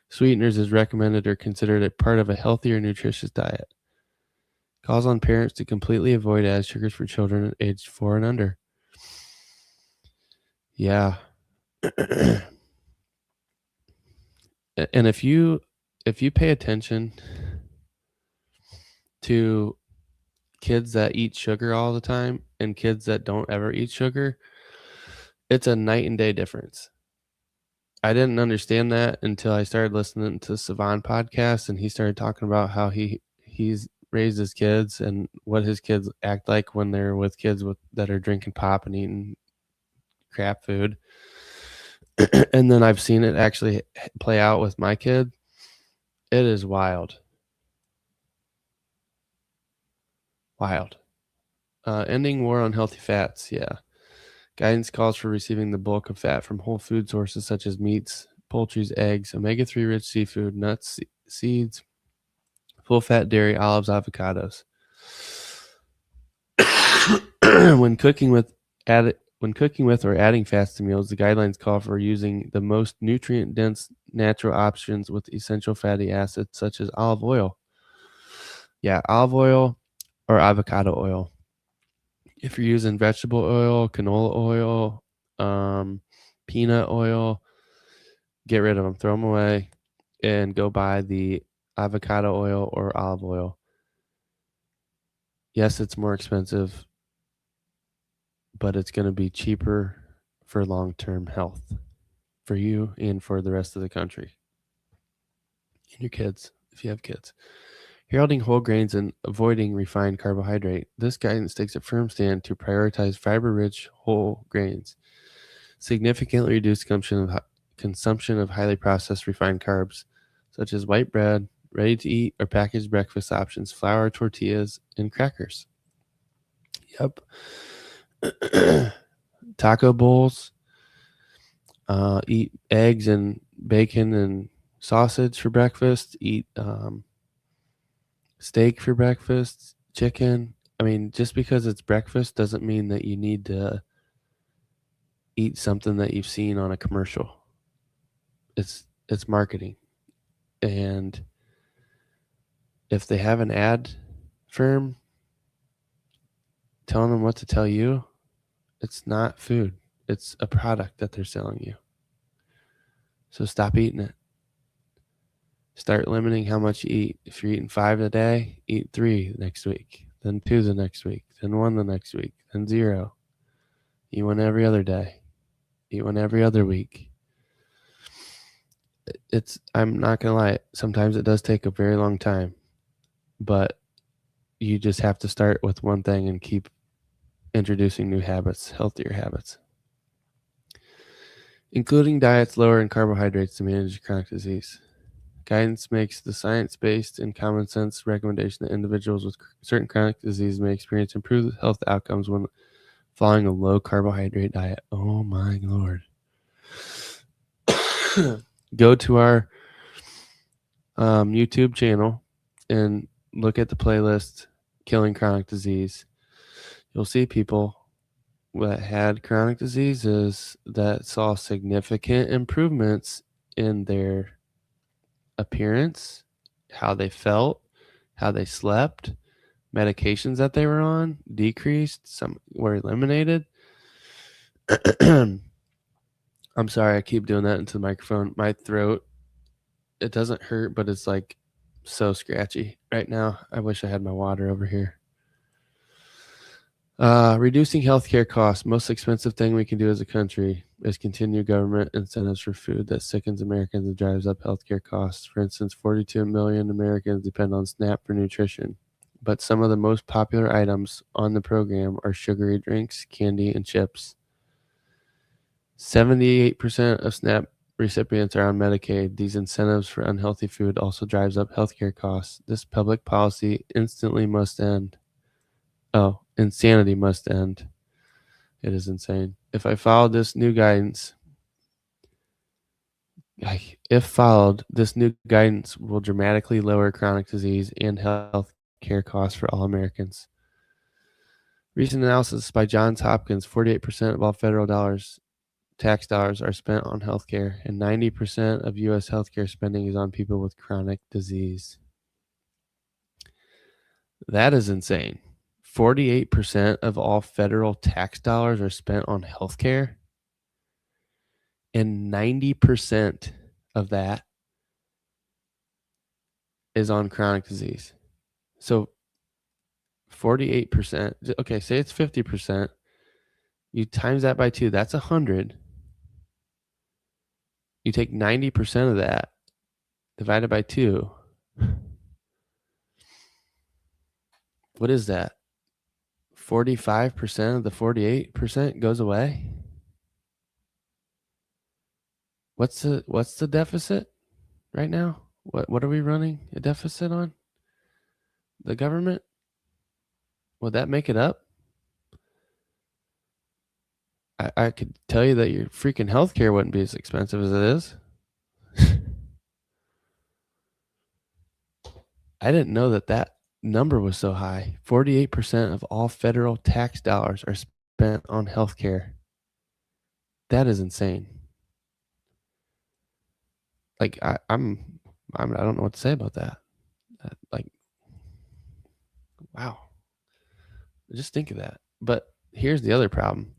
sweeteners is recommended or considered a part of a healthy or nutritious diet. Calls on parents to completely avoid added sugars for children aged 4 and under. Yeah. And if you pay attention to kids that eat sugar all the time and kids that don't ever eat sugar, it's a night and day difference. I didn't understand that until I started listening to Savan podcast, and he started talking about how he's raised his kids and what his kids act like when they're with kids that are drinking pop and eating crap food. And then I've seen it actually play out with my kid. It is wild. Ending war on healthy fats. Yeah. Guidance calls for receiving the bulk of fat from whole food sources such as meats, poultry, eggs, omega-3 rich seafood, nuts, seeds, full fat dairy, olives, avocados. When cooking with or adding fats to meals, the guidelines call for using the most nutrient-dense natural options with essential fatty acids such as olive oil. Yeah, olive oil or avocado oil. If you're using vegetable oil, canola oil, peanut oil, get rid of them, throw them away, and go buy the avocado oil or olive oil. Yes, it's more expensive, but it's going to be cheaper for long-term health for you and for the rest of the country and your kids, if you have kids. Heralding whole grains and avoiding refined carbohydrate. This guidance takes a firm stand to prioritize fiber-rich whole grains, significantly reduce consumption of highly processed refined carbs, such as white bread, ready-to-eat or packaged breakfast options, flour, tortillas, and crackers. Yep. Taco bowls. Eat eggs and bacon and sausage for breakfast. Eat steak for breakfast, chicken. I mean, just because it's breakfast doesn't mean that you need to eat something that you've seen on a commercial. It's It's marketing. And if they have an ad firm telling them what to tell you, it's not food. It's a product that they're selling you. So stop eating it. Start limiting how much you eat. If you're eating 5 a day, eat 3 next week, then 2 the next week, then 1 the next week, then 0. Eat one every other day. Eat one every other week. I'm not going to lie, sometimes it does take a very long time, but you just have to start with one thing and keep introducing new habits, healthier habits, including diets lower in carbohydrates to manage chronic disease. Guidance makes the science-based and common sense recommendation that individuals with certain chronic disease may experience improved health outcomes when following a low carbohydrate diet. Oh my Lord. Go to our YouTube channel and look at the playlist Killing Chronic Disease. You'll see people that had chronic diseases that saw significant improvements in their appearance, how they felt, how they slept, medications that they were on decreased, some were eliminated. I'm sorry, I keep doing that into the microphone. My throat, it doesn't hurt, but it's like so scratchy right now. I wish I had my water over here. Reducing healthcare costs. Most expensive thing we can do as a country is continue government incentives for food that sickens Americans and drives up healthcare costs. For instance, 42 million Americans depend on SNAP for nutrition, but some of the most popular items on the program are sugary drinks, candy, and chips. 78% of SNAP recipients are on Medicaid. These incentives for unhealthy food also drives up healthcare costs. This public policy instantly must end. Oh, insanity must end. It is insane. If this new guidance will dramatically lower chronic disease and health care costs for all Americans. Recent analysis by Johns Hopkins, 48% of all federal tax dollars are spent on healthcare, and 90% of U.S. healthcare spending is on people with chronic disease. That is insane. 48% of all federal tax dollars are spent on healthcare, and 90% of that is on chronic disease. So 48%, okay, say it's 50%. You times that by 2, that's 100. You take 90% of that, divided by 2. What is that? 45% of the 48% goes away? What's the deficit right now? What are we running a deficit on? The government? Would that make it up? I could tell you that your freaking healthcare wouldn't be as expensive as it is. I didn't know that number was so high. 48% of all federal tax dollars are spent on healthcare. That is insane. Like I don't know what to say about that. Like, wow. Just think of that. But here's the other problem.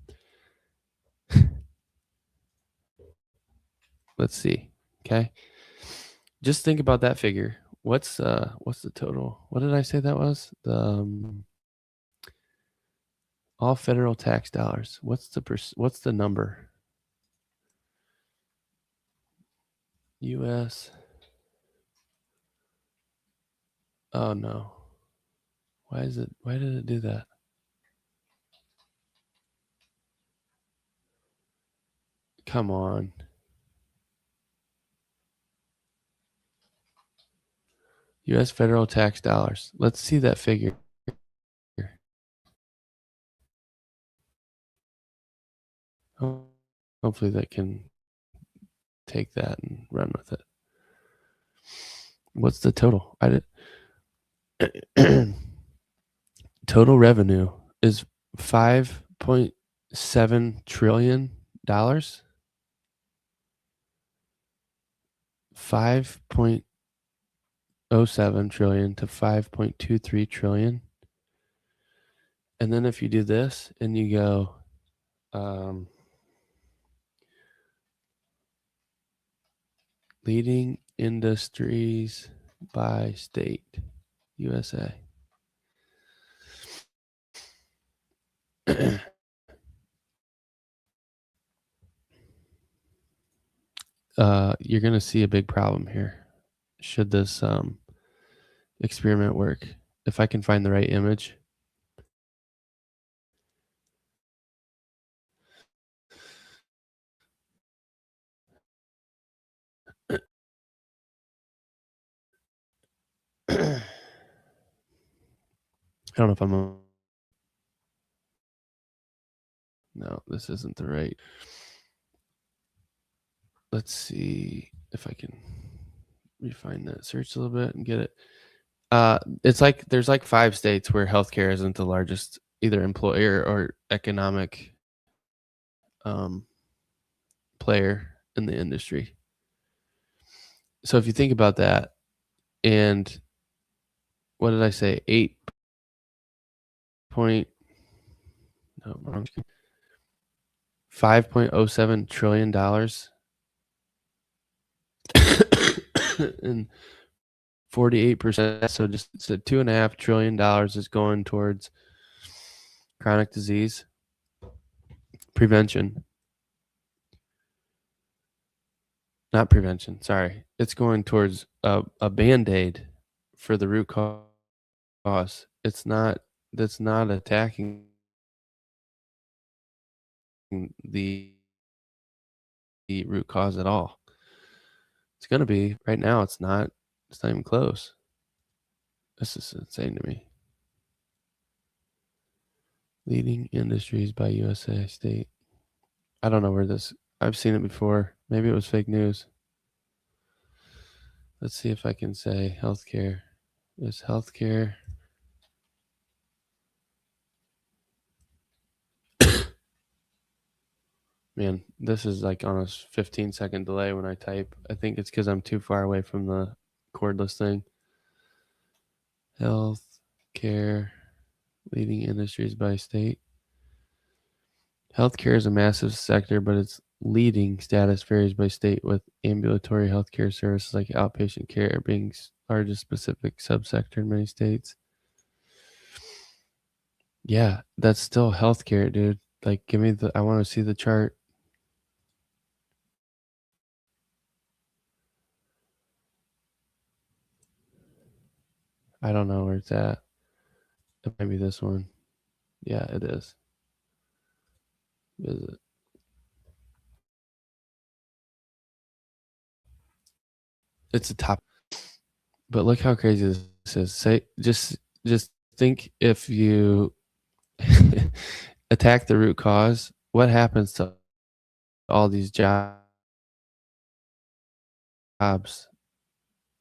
Let's see. Okay. Just think about that figure. What's the total? What did I say that was? The all federal tax dollars. What's the number? US. Oh no. Why did it do that? Come on. US federal tax dollars. Let's see that figure. Hopefully that can take that and run with it. What's the total? Total revenue is $5.7 trillion. 5.07 trillion to 5.23 trillion. And then if you do this and you go, leading industries by state, USA. You're going to see a big problem here. Should this experiment work? If I can find the right image. I don't know if I'm. No, this isn't the right. Let's see if I can refine that search a little bit and get it. It's like there's like 5 states where healthcare isn't the largest either employer or economic player in the industry. So if you think about that, and what did I say? 8 point no, wrong. $5.07 trillion and 48%. So just so $2.5 trillion is going towards chronic disease prevention. Not prevention, sorry. It's going towards a Band-Aid for the root cause. That's not attacking the root cause at all. It's gonna be. Right now, it's not even close. This is insane to me. Leading industries by USA state. I don't know where this. I've seen it before. Maybe it was fake news. Let's see if I can say healthcare. Is healthcare Man, this is like on a 15-second delay when I type. I think it's because I'm too far away from the cordless thing. Healthcare, leading industries by state. Healthcare is a massive sector, but its leading status varies by state, with ambulatory healthcare services like outpatient care being largest specific subsector in many states. Yeah, that's still healthcare, dude. Like, I want to see the chart. I don't know where it's at. It might be this one. Yeah, it is. Is it? It's a top. But look how crazy this is. Just think if you attack the root cause, what happens to all these jobs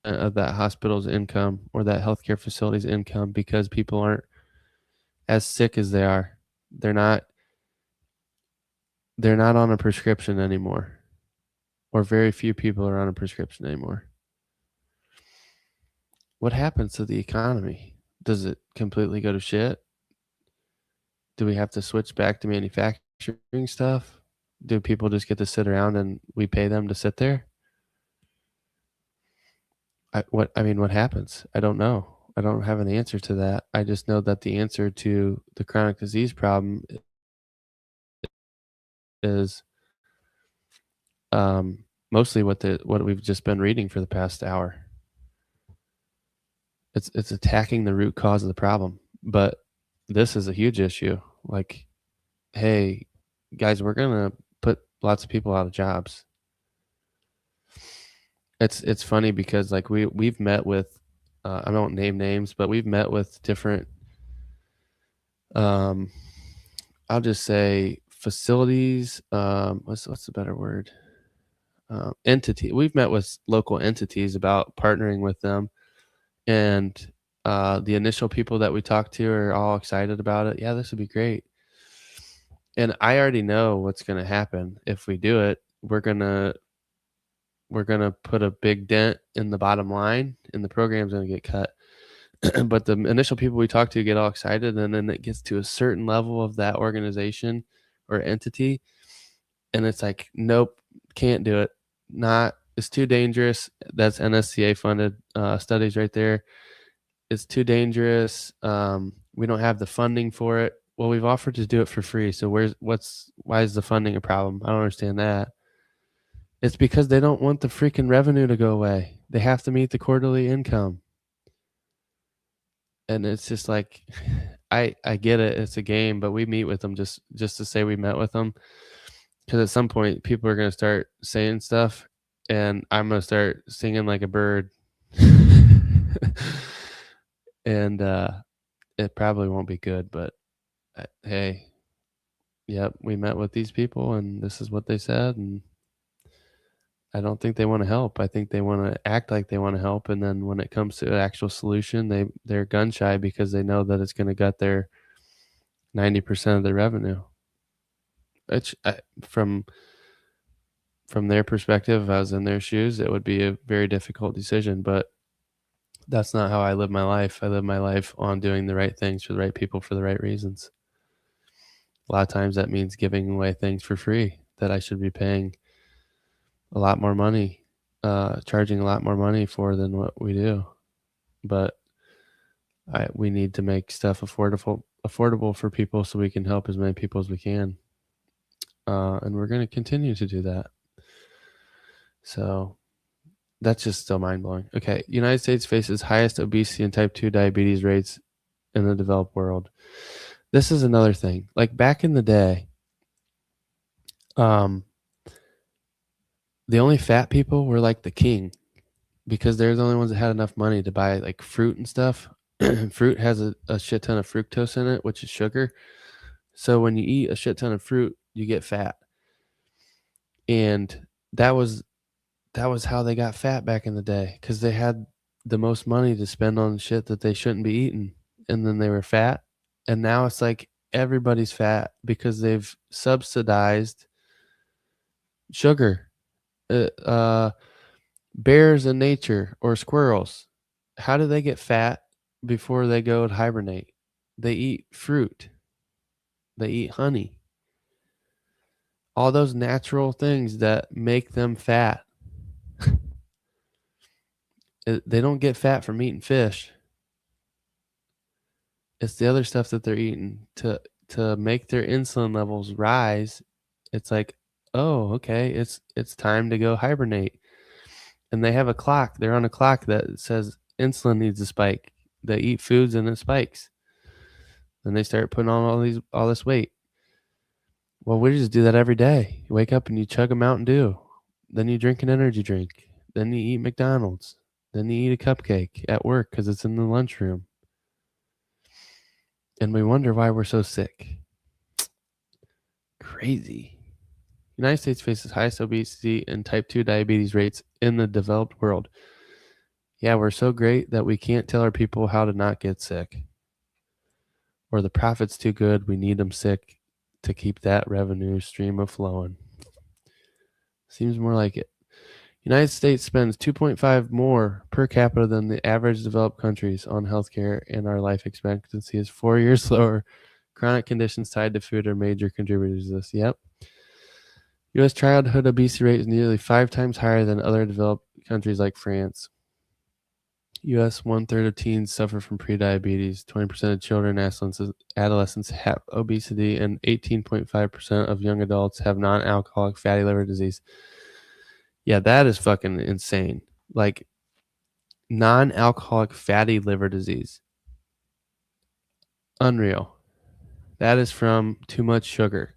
of that hospital's income or that healthcare facility's income, because people aren't as sick as they are. They're not on a prescription anymore, or very few people are on a prescription anymore. What happens to the economy? Does it completely go to shit? Do we have to switch back to manufacturing stuff? Do people just get to sit around and we pay them to sit there? What happens? I don't know. I don't have an answer to that. I just know that the answer to the chronic disease problem is mostly what we've just been reading for the past hour. It's attacking the root cause of the problem. But this is a huge issue. Like, hey, guys, we're gonna put lots of people out of jobs. It's funny because like we've met with I don't name names, but we've met with different I'll just say facilities, what's a better word? Entity. We've met with local entities about partnering with them, and the initial people that we talked to are all excited about it. Yeah, this would be great. And I already know what's going to happen if we do it. We're going to we're going to put a big dent in the bottom line and the program's going to get cut. But the initial people we talk to get all excited, and then it gets to a certain level of that organization or entity, and it's like, nope, can't do it. It's too dangerous. That's NSCA funded studies right there. It's too dangerous. We don't have the funding for it. Well, we've offered to do it for free. So why is the funding a problem? I don't understand that. It's because they don't want the freaking revenue to go away. They have to meet the quarterly income. And it's just like, I get it. It's a game, but we meet with them just to say we met with them. Because at some point, people are going to start saying stuff, and I'm going to start singing like a bird. And it probably won't be good, but hey, yep, we met with these people, and this is what they said, and I don't think they want to help. I think they want to act like they want to help, and then when it comes to an actual solution, they're gun shy because they know that it's going to gut their 90% of their revenue. From their perspective, if I was in their shoes, it would be a very difficult decision, but that's not how I live my life. I live my life on doing the right things for the right people for the right reasons. A lot of times that means giving away things for free that I should be paying a lot more money, charging a lot more money for than what we do. But we need to make stuff affordable for people so we can help as many people as we can. And we're going to continue to do that. So that's just still mind-blowing. Okay, United States faces highest obesity and type 2 diabetes rates in the developed world. This is another thing. Like back in the day, the only fat people were like the king, because they're the only ones that had enough money to buy like fruit and stuff. Fruit has a shit ton of fructose in it, which is sugar. So when you eat a shit ton of fruit, you get fat. And that was how they got fat back in the day, because they had the most money to spend on shit that they shouldn't be eating, and then they were fat. And now it's like everybody's fat because they've subsidized sugar. Bears in nature or squirrels, how do they get fat before they go to hibernate? They eat fruit. They eat honey. All those natural things that make them fat. They don't get fat from eating fish. It's the other stuff that they're eating to make their insulin levels rise. It's like, oh, okay, it's time to go hibernate. And they have a clock. They're on a clock that says insulin needs to spike. They eat foods and it spikes. Then they start putting on all this weight. Well, we just do that every day. You wake up and you chug a Mountain Dew. Then you drink an energy drink. Then you eat McDonald's. Then you eat a cupcake at work because it's in the lunchroom. And we wonder why we're so sick. Crazy. United States faces highest obesity and type 2 diabetes rates in the developed world. Yeah, we're so great that we can't tell our people how to not get sick. Or the profit's too good, we need them sick to keep that revenue stream of flowing. Seems more like it. United States spends 2.5 more per capita than the average developed countries on healthcare, and our life expectancy is 4 years slower. Chronic conditions tied to food are major contributors to this. Yep. U.S. childhood obesity rate is nearly 5 times higher than other developed countries like France. U.S. 1/3 of teens suffer from prediabetes. 20% of children and adolescents have obesity, and 18.5% of young adults have non-alcoholic fatty liver disease. Yeah, that is fucking insane. Like, non-alcoholic fatty liver disease. Unreal. That is from too much sugar.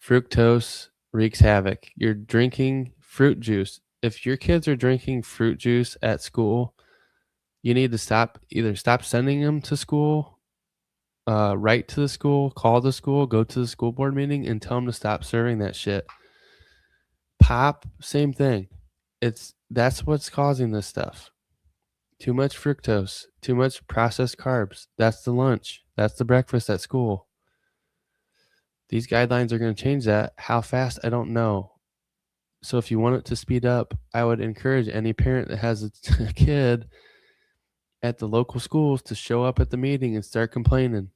Fructose wreaks havoc. You're drinking fruit juice. If your kids are drinking fruit juice at school, you need to either stop sending them to school, write to the school, call the school, go to the school board meeting, and tell them to stop serving that shit. Pop, same thing. That's what's causing this stuff. Too much fructose, too much processed carbs. That's the lunch. That's the breakfast at school. These guidelines are going to change that. How fast, I don't know. So if you want it to speed up, I would encourage any parent that has a kid at the local schools to show up at the meeting and start complaining.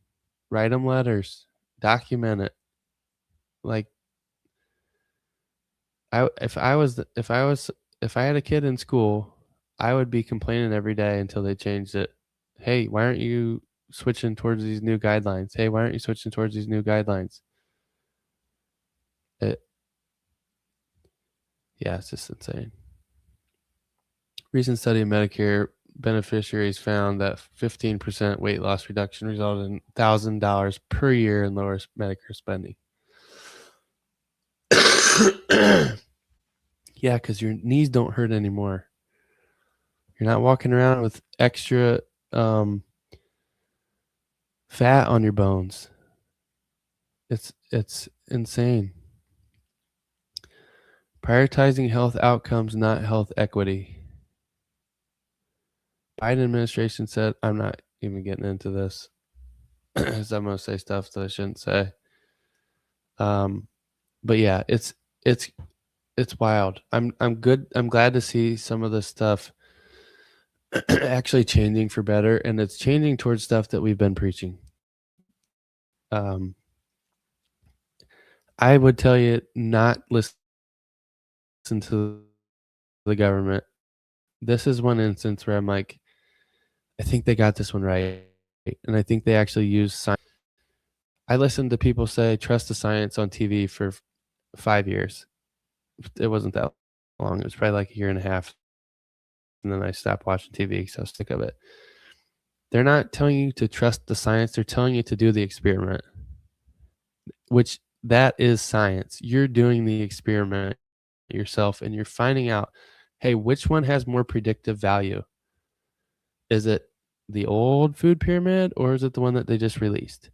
Write them letters, document it. Like if I had a kid in school, I would be complaining every day until they changed it. Hey, why aren't you switching towards these new guidelines? Hey, why aren't you switching towards these new guidelines? Yeah, it's just insane. Recent study of Medicare beneficiaries found that 15% weight loss reduction resulted in $1,000 per year in lower Medicare spending. Yeah, because your knees don't hurt anymore. You're not walking around with extra fat on your bones. It's insane. Prioritizing health outcomes, not health equity. Biden administration said, I'm not even getting into this because I'm going to say stuff that I shouldn't say. But yeah, it's wild. I'm good. I'm glad to see some of this stuff actually changing for better, and it's changing towards stuff that we've been preaching. I would tell you not listen to the government. This is one instance where I'm like, I think they got this one right, and I think they actually use science. I listened to people say trust the science on TV for 5 years. It wasn't that long. It was probably like a year and a half, and then I stopped watching TV because I was sick of it. They're not telling you to trust the science. They're telling you to do the experiment, which that is science. You're doing the experiment yourself, and you're finding out, hey, which one has more predictive value? Is it the old food pyramid, or is it the one that they just released?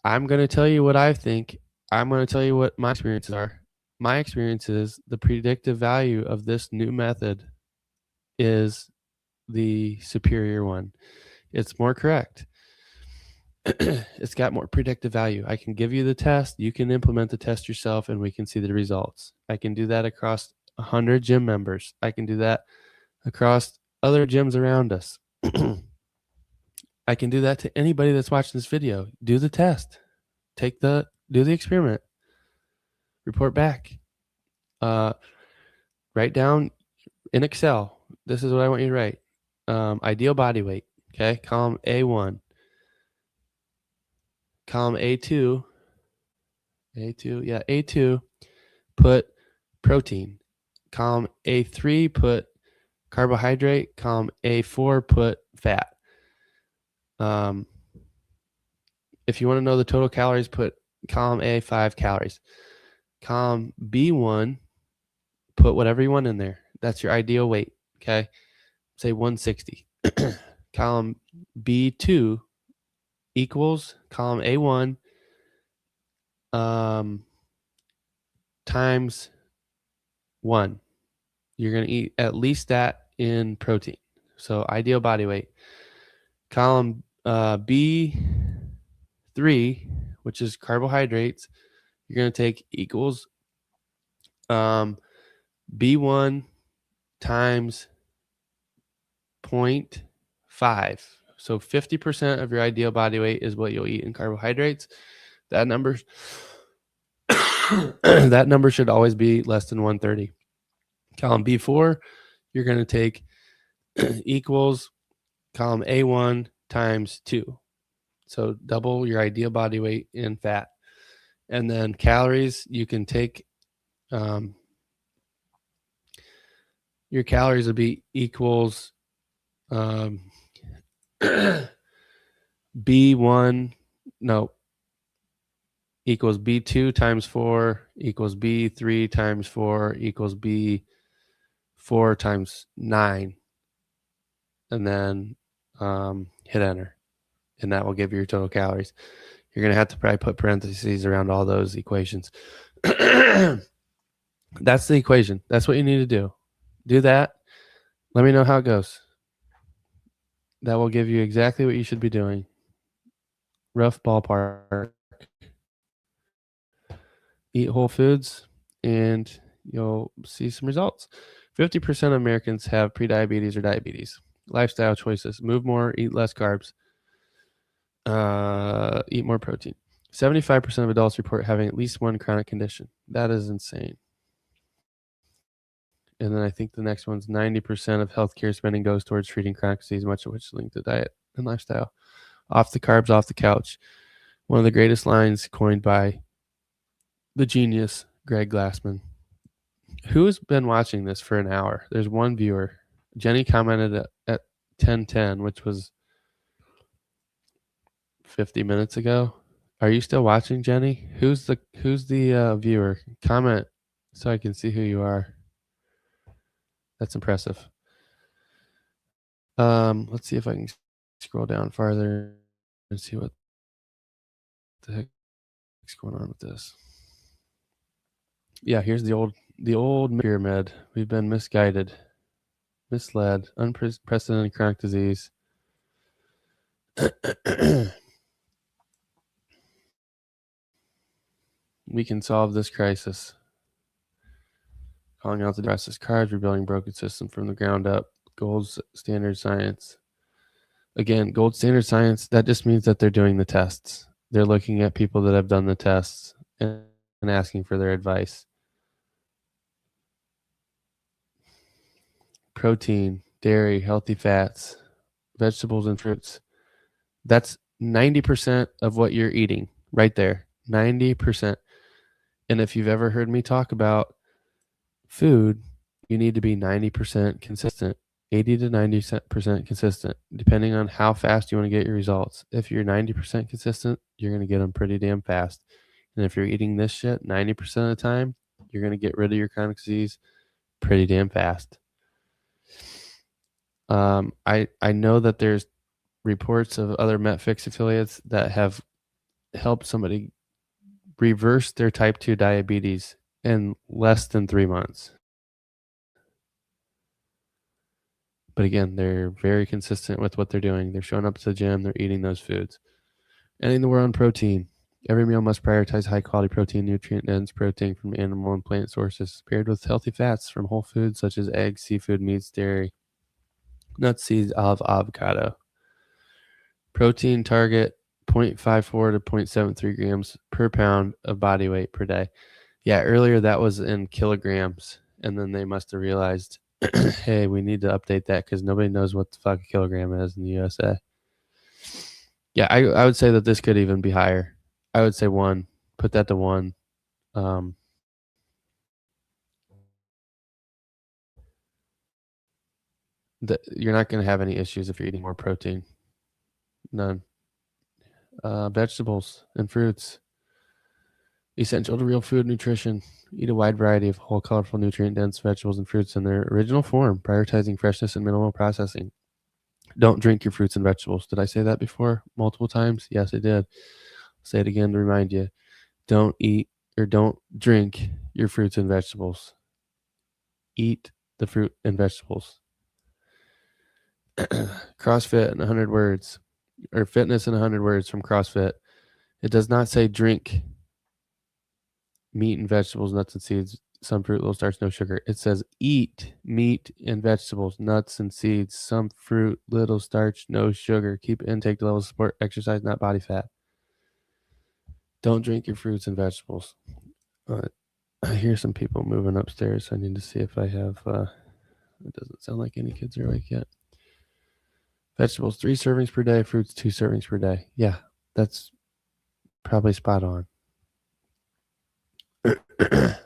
I'm going to tell you what I think. I'm going to tell you what my experiences are. My experience is the predictive value of this new method is the superior one. It's more correct. It's got more predictive value. I can give you the test. You can implement the test yourself, and we can see the results. I can do that across 100 gym members. I can do that across other gyms around us. I can do that to anybody that's watching this video. Do the test. Do the experiment. Report back. Write down in Excel. This is what I want you to write. Ideal body weight. Okay. Column A1. Column A2. A2. Put protein. Column A3, put carbohydrate. Column A4, put fat. If you want to know the total calories, put column A 5 calories. Column B1, put whatever you want in there. That's your ideal weight. Okay. Say 160. Column B2 equals column A1 times 1. You're going to eat at least that in protein. So ideal body weight. Column B3, which is carbohydrates, you're going to take equals B1 times 0.5. So 50% of your ideal body weight is what you'll eat in carbohydrates. That number that number should always be less than 130. Column B4, you're going to take equals column A1 times 2. So double your ideal body weight in fat. And then calories, you can take your calories will be equals B1, no, equals B2 times 4 equals B3 times 4 equals B4 times 9. And then hit enter. And that will give you your total calories. You're going to have to probably put parentheses around all those equations. That's the equation. That's what you need to do. Do that. Let me know how it goes. That will give you exactly what you should be doing. Rough ballpark. Eat whole foods and you'll see some results. 50% of Americans have prediabetes or diabetes. Lifestyle choices: move more, eat less carbs, eat more protein. 75% of adults report having at least one chronic condition. That is insane. And then I think the next one's 90% of healthcare spending goes towards treating chronic disease, much of which is linked to diet and lifestyle. Off the carbs, off the couch. One of the greatest lines coined by the genius Greg Glassman. Who's been watching this for an hour? There's one viewer. Jenny commented at 10:10, which was 50 minutes ago. Are you still watching, Jenny? Who's the viewer? Comment so I can see who you are. That's impressive. Let's see if I can scroll down farther and see what the heck is going on with this. Yeah, here's the old pyramid. We've been misguided, misled, unprecedented chronic disease. We can solve this crisis. Calling out the crisis cards, rebuilding broken system from the ground up. Gold standard science. Again, gold standard science, that just means that they're doing the tests. They're looking at people that have done the tests and asking for their advice. Protein, dairy, healthy fats, vegetables and fruits. That's 90% of what you're eating right there. 90%. And if you've ever heard me talk about food, you need to be 90% consistent, 80 to 90% consistent, depending on how fast you want to get your results. If you're 90% consistent, you're going to get them pretty damn fast. And if you're eating this shit 90% of the time, you're going to get rid of your chronic disease pretty damn fast. I know that there's reports of other MetFix affiliates that have helped somebody reverse their type 2 diabetes in less than 3 months. But again, they're very consistent with what they're doing. They're showing up to the gym. They're eating those foods. Ending the war on protein. Every meal must prioritize high-quality protein, nutrient-dense protein from animal and plant sources, paired with healthy fats from whole foods such as eggs, seafood, meats, dairy, nuts, seeds, olive, avocado. Protein target 0.54 to 0.73 grams per pound of body weight per day. Yeah, earlier that was in kilograms, and then they must have realized, hey, we need to update that because nobody knows what the fuck a kilogram is in the USA. Yeah, I would say that this could even be higher. I would say 1. Put that to 1. You're not going to have any issues if you're eating more protein. None. Vegetables and fruits. Essential to real food nutrition. Eat a wide variety of whole, colorful, nutrient-dense vegetables and fruits in their original form, prioritizing freshness and minimal processing. Don't drink your fruits and vegetables. Did I say that before multiple times? Yes, I did. I'll say it again to remind you. Don't eat or don't drink your fruits and vegetables. Eat the fruit and vegetables. CrossFit in 100 words, or fitness in 100 words from CrossFit. It does not say drink meat and vegetables, nuts and seeds, some fruit, little starch, no sugar. It says eat meat and vegetables, nuts and seeds, some fruit, little starch, no sugar. Keep intake levels, support exercise, not body fat. Don't drink your fruits and vegetables. I hear some people moving upstairs. So I need to see if I have. It doesn't sound like any kids are awake yet. Vegetables 3 servings per day, fruits 2 servings per day. Yeah, that's probably spot on.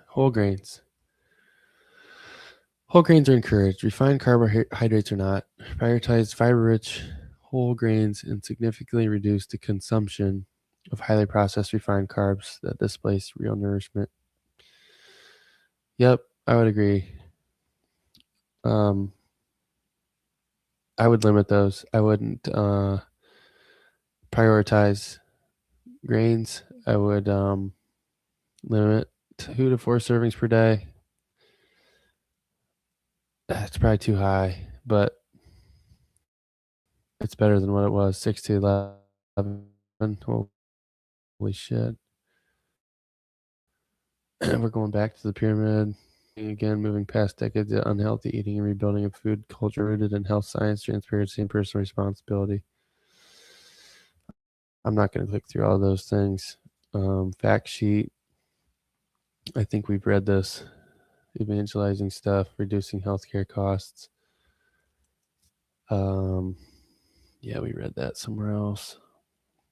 Whole grains. Whole grains are encouraged. Refined carbohydrates are not. Prioritize fiber-rich whole grains and significantly reduce the consumption of highly processed refined carbs that displace real nourishment. Yep, I would agree. I would limit those. I wouldn't prioritize grains. I would limit 2 to 4 servings per day. That's probably too high, but it's better than what it was, 6 to 11. Holy shit. We're going back to the pyramid. again, moving past decades of unhealthy eating and rebuilding a food culture rooted in health science, transparency, and personal responsibility. I'm not going to click through all those things. Fact sheet. I think we've read this. Evangelizing stuff, reducing healthcare costs. Yeah, we read that somewhere else.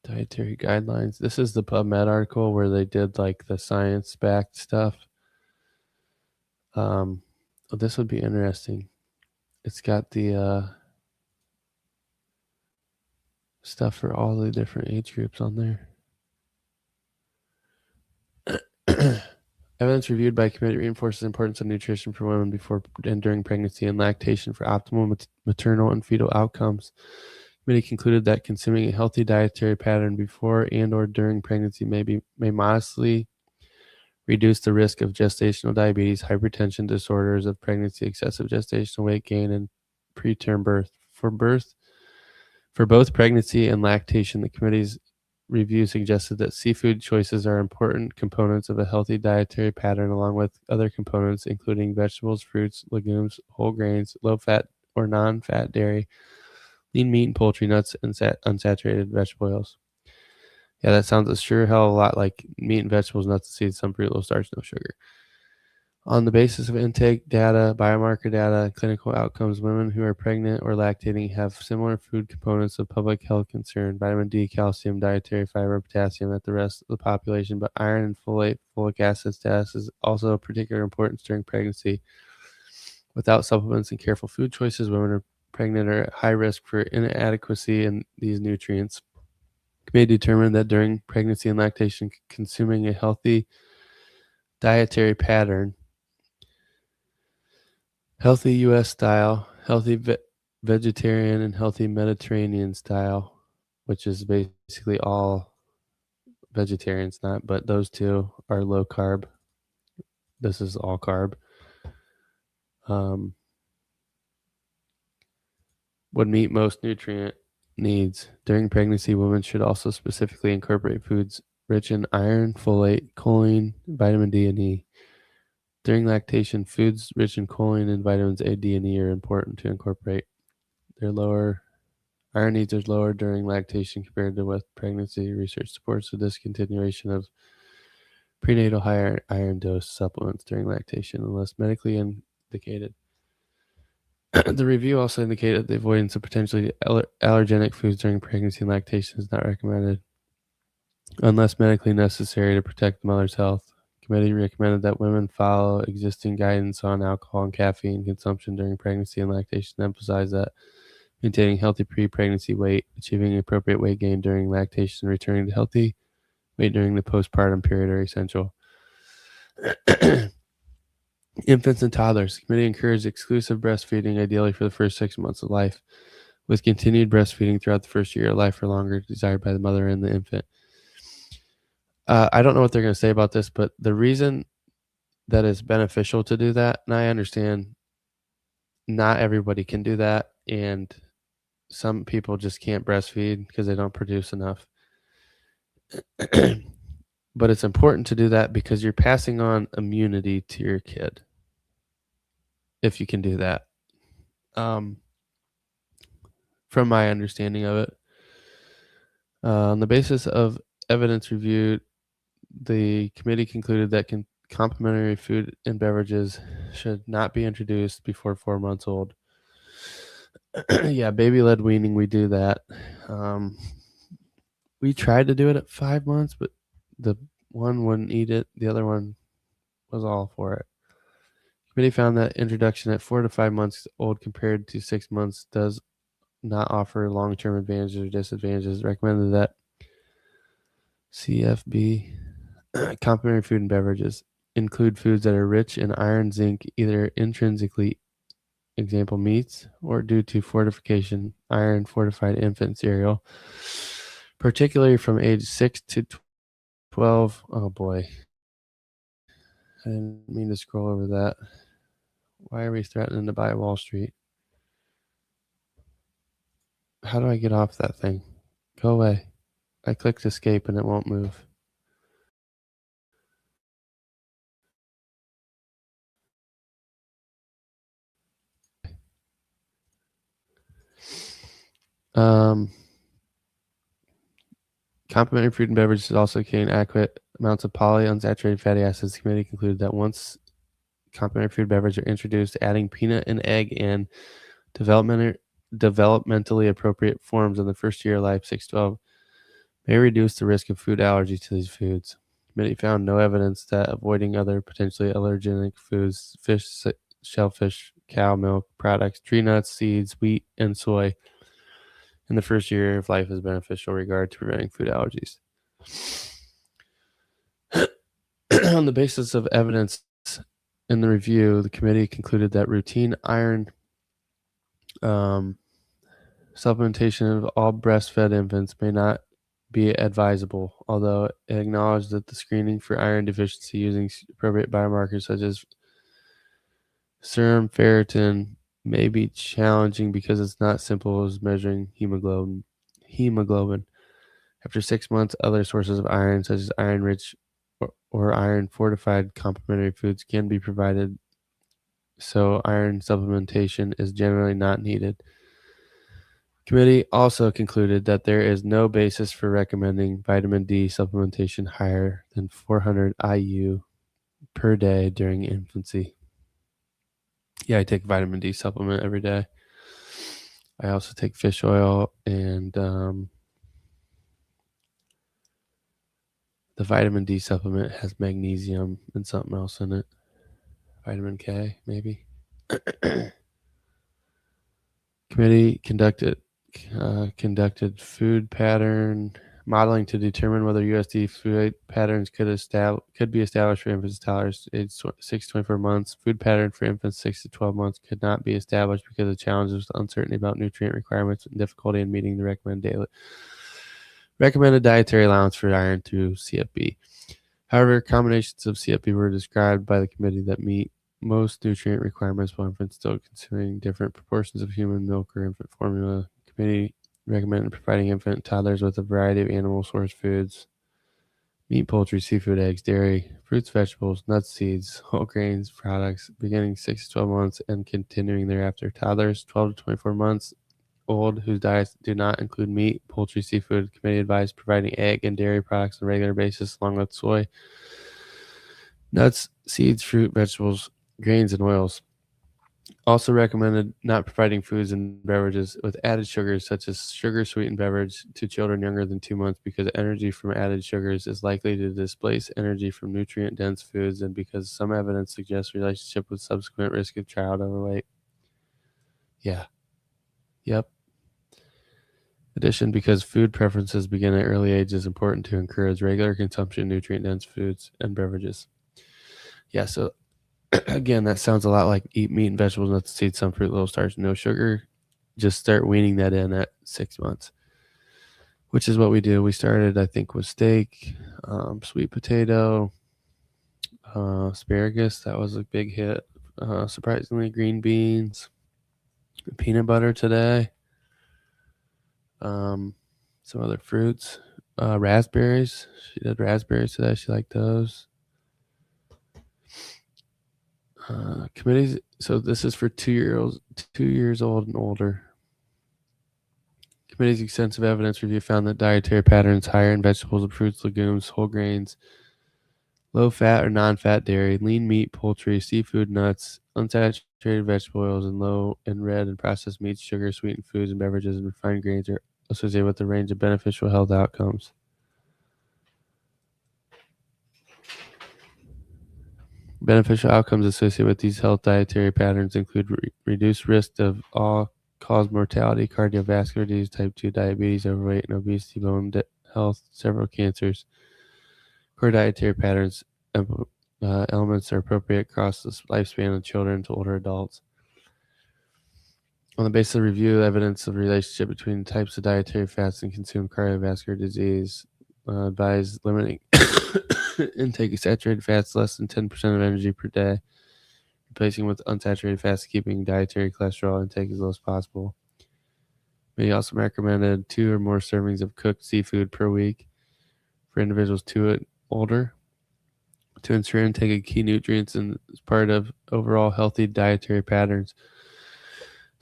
Dietary guidelines. This is the PubMed article where they did like the science-backed stuff. This would be interesting. It's got the stuff for all the different age groups on there. Evidence reviewed by a committee reinforces the importance of nutrition for women before and during pregnancy and lactation for optimal maternal and fetal outcomes. The committee concluded that consuming a healthy dietary pattern before and or during pregnancy may modestly reduce the risk of gestational diabetes, hypertension, disorders of pregnancy, excessive gestational weight gain, and preterm birth. For both pregnancy and lactation, the committee's review suggested that seafood choices are important components of a healthy dietary pattern, along with other components, including vegetables, fruits, legumes, whole grains, low-fat or non-fat dairy, lean meat and poultry, nuts, and unsaturated vegetable oils. Yeah, that sounds a sure hell of a lot like meat and vegetables, nuts and seeds, some fruit, low starch, no sugar. On the basis of intake data, biomarker data, and clinical outcomes, women who are pregnant or lactating have similar food components of public health concern: vitamin D, calcium, dietary fiber, potassium at the rest of the population, but iron and folate, folic acid status is also of particular importance during pregnancy. Without supplements and careful food choices, women are pregnant are at high risk for inadequacy in these nutrients. May determine that during pregnancy and lactation, consuming a healthy dietary pattern, healthy U.S. style, healthy vegetarian, and healthy Mediterranean style, which is basically all vegetarians, not, but those two are low carb. This is all carb. Would meet most nutrient needs. During pregnancy, women should also specifically incorporate foods rich in iron, folate, choline, vitamin D, and E. During lactation, foods rich in choline and vitamins A, D, and E are important to incorporate. Iron needs are lower during lactation compared to with pregnancy. Research supports the discontinuation of prenatal high iron dose supplements during lactation unless medically indicated. The review also indicated the avoidance of potentially allergenic foods during pregnancy and lactation is not recommended unless medically necessary to protect the mother's health. The committee recommended that women follow existing guidance on alcohol and caffeine consumption during pregnancy and lactation, and emphasize that maintaining healthy pre-pregnancy weight, achieving appropriate weight gain during lactation, and returning to healthy weight during the postpartum period are essential. Infants and toddlers. The committee encouraged exclusive breastfeeding, ideally for the first 6 months of life, with continued breastfeeding throughout the first year of life or longer, desired by the mother and the infant. I don't know what they're going to say about this, but the reason that it's beneficial to do that, and I understand not everybody can do that, and some people just can't breastfeed because they don't produce enough. But it's important to do that because you're passing on immunity to your kid, if you can do that. From my understanding of it, on the basis of evidence reviewed, the committee concluded that complementary food and beverages should not be introduced before 4 months old. Yeah, baby-led weaning, we do that. We tried to do it at 5 months, but the one wouldn't eat it. The other one was all for it. The committee found that introduction at 4 to 5 months old compared to 6 months does not offer long-term advantages or disadvantages. Recommended that CFB complementary food and beverages include foods that are rich in iron, zinc, either intrinsically, example meats, or due to fortification, iron fortified infant cereal, particularly from age 6 to 12. Oh boy, I didn't mean to scroll over that. Why are we threatening to buy Wall Street? How do I get off that thing? Go away. I clicked escape and it won't move. Complementary food and beverages also contain adequate amounts of polyunsaturated fatty acids. The committee concluded that once complementary food and beverages are introduced, adding peanut and egg in developmentally appropriate forms in the first year of life, 6 to 12, may reduce the risk of food allergies to these foods. The committee found no evidence that avoiding other potentially allergenic foods, fish, shellfish, cow milk products, tree nuts, seeds, wheat, and soy in the first year of life is beneficial in regard to preventing food allergies. On the basis of evidence in the review, the committee concluded that routine iron supplementation of all breastfed infants may not be advisable, although it acknowledged that the screening for iron deficiency using appropriate biomarkers such as serum ferritin may be challenging because it's not simple as measuring hemoglobin. After 6 months, other sources of iron, such as iron-rich or iron-fortified complementary foods, can be provided, so iron supplementation is generally not needed. The committee also concluded that there is no basis for recommending vitamin D supplementation higher than 400 IU per day during infancy. Yeah, I take vitamin D supplement every day. I also take fish oil, and the vitamin D supplement has magnesium and something else in it. Vitamin K, maybe. Committee conducted food pattern modeling to determine whether USDA food patterns could be established for infants and toddlers aged 6 to 24 months. Food pattern for infants 6 to 12 months could not be established because of challenges with uncertainty about nutrient requirements and difficulty in meeting the recommended dietary allowance for iron through CFB. However, combinations of CFB were described by the committee that meet most nutrient requirements while infants still consuming different proportions of human milk or infant formula. The committee recommended providing infant and toddlers with a variety of animal source foods: meat, poultry, seafood, eggs, dairy, fruits, vegetables, nuts, seeds, whole grains products beginning 6 to 12 months and continuing thereafter. Toddlers 12 to 24 months old whose diets do not include meat, poultry, seafood. The committee advised providing egg and dairy products on a regular basis along with soy, nuts, seeds, fruit, vegetables, grains, and oils. Also recommended not providing foods and beverages with added sugars, such as sugar-sweetened beverage, to children younger than 2 months because energy from added sugars is likely to displace energy from nutrient-dense foods, and because some evidence suggests relationship with subsequent risk of child overweight. Yeah. Yep. Addition, because food preferences begin at early age, is important to encourage regular consumption of nutrient-dense foods and beverages. Yeah, so again, that sounds a lot like eat meat and vegetables, nuts, seeds, some fruit, low starch, no sugar. Just start weaning that in at 6 months, which is what we do. We started, I think, with steak, sweet potato, asparagus. That was a big hit. Surprisingly, green beans, peanut butter today. Some other fruits, raspberries. She did raspberries today. She liked those. Committees. So this is for 2 years old and older. Committee's extensive evidence review found that dietary patterns higher in vegetables and fruits, legumes, whole grains, low fat or non-fat dairy, lean meat, poultry, seafood, nuts, unsaturated vegetable oils, and low in red and processed meats, sugar, sweetened foods and beverages, and refined grains are associated with a range of beneficial health outcomes. Beneficial outcomes associated with these health dietary patterns include reduced risk of all-cause mortality, cardiovascular disease, type 2 diabetes, overweight and obesity, bone health, several cancers. Core dietary patterns elements are appropriate across the lifespan of children to older adults. On the basis of review, evidence of relationship between types of dietary fats and consumed cardiovascular disease, advise limiting intake of saturated fats less than 10% of energy per day, replacing with unsaturated fats, keeping dietary cholesterol intake as low as possible. They also recommended 2 or more servings of cooked seafood per week for individuals 2 and older to ensure intake of key nutrients and as part of overall healthy dietary patterns.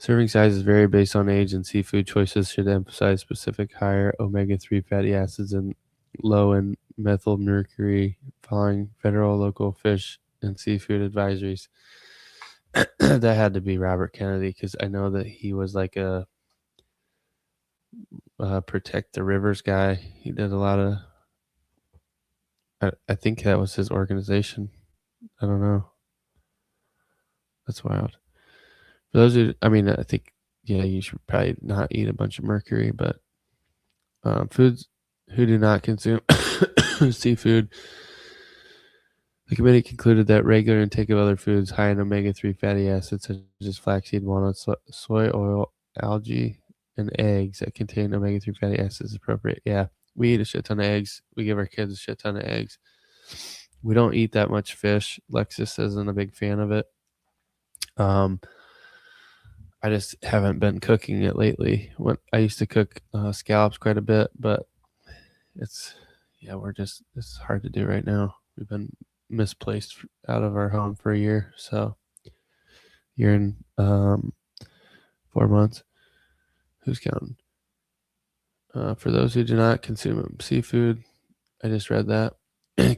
Serving sizes vary based on age, and seafood choices should emphasize specific higher omega-3 fatty acids and low in methyl mercury, following federal, local fish, and seafood advisories. That had to be Robert Kennedy, because I know that he was like a protect the rivers guy. He did a lot of. I think that was his organization. I don't know. That's wild. For those who, I mean, I think, yeah, you should probably not eat a bunch of mercury, but foods who do not consume seafood. The committee concluded that regular intake of other foods high in omega-3 fatty acids, such as flaxseed, walnuts, soy oil, algae, and eggs that contain omega-3 fatty acids is appropriate. Yeah, we eat a shit ton of eggs. We give our kids a shit ton of eggs. We don't eat that much fish. Lexus isn't a big fan of it. I just haven't been cooking it lately. When I used to cook scallops quite a bit, but it's hard to do right now. We've been misplaced out of our home for a year, so year and 4 months. Who's counting? For those who do not consume seafood, I just read that.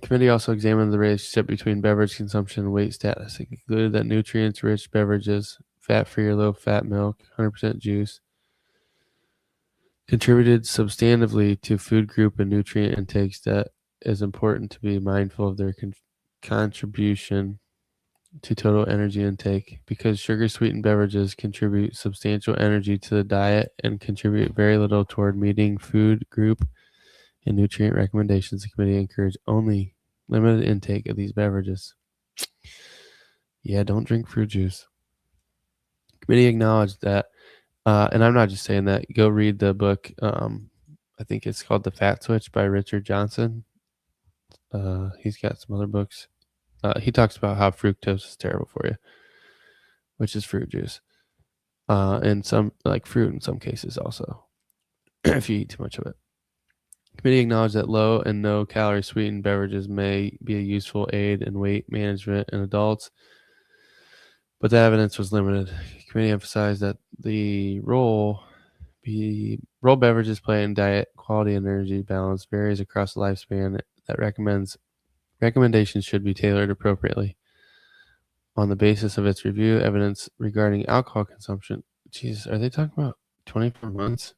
Committee also examined the relationship between beverage consumption and weight status. It concluded that nutrients-rich beverages, fat-free or low-fat milk, 100% juice, contributed substantively to food group and nutrient intakes. That is important to be mindful of their contribution to total energy intake, because sugar-sweetened beverages contribute substantial energy to the diet and contribute very little toward meeting food group and nutrient recommendations. The committee encouraged only limited intake of these beverages. Yeah, don't drink fruit juice. Committee acknowledged that, and I'm not just saying that. Go read the book. I think it's called The Fat Switch by Richard Johnson. He's got some other books. He talks about how fructose is terrible for you, which is fruit juice. And some, like fruit in some cases also, if you eat too much of it. Committee acknowledged that low and no calorie sweetened beverages may be a useful aid in weight management in adults, but the evidence was limited. The committee emphasized that the role beverages play in diet quality and energy balance varies across the lifespan. That recommendations should be tailored appropriately. On the basis of its review, evidence regarding alcohol consumption. Jesus, are they talking about 24 months?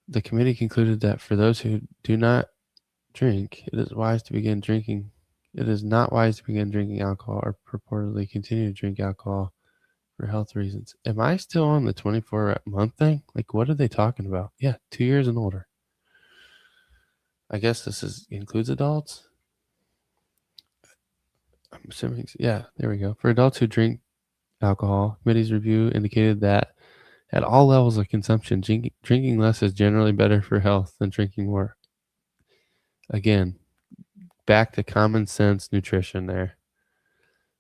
The committee concluded that for those who do not drink, it is not wise to begin drinking alcohol or purportedly continue to drink alcohol for health reasons. Am I still on the 24-month thing? Like, what are they talking about? Yeah, 2 years and older. I guess this includes adults. I'm assuming, yeah, there we go. For adults who drink alcohol, committee's review indicated that at all levels of consumption, drinking less is generally better for health than drinking more. Again, back to common sense nutrition there.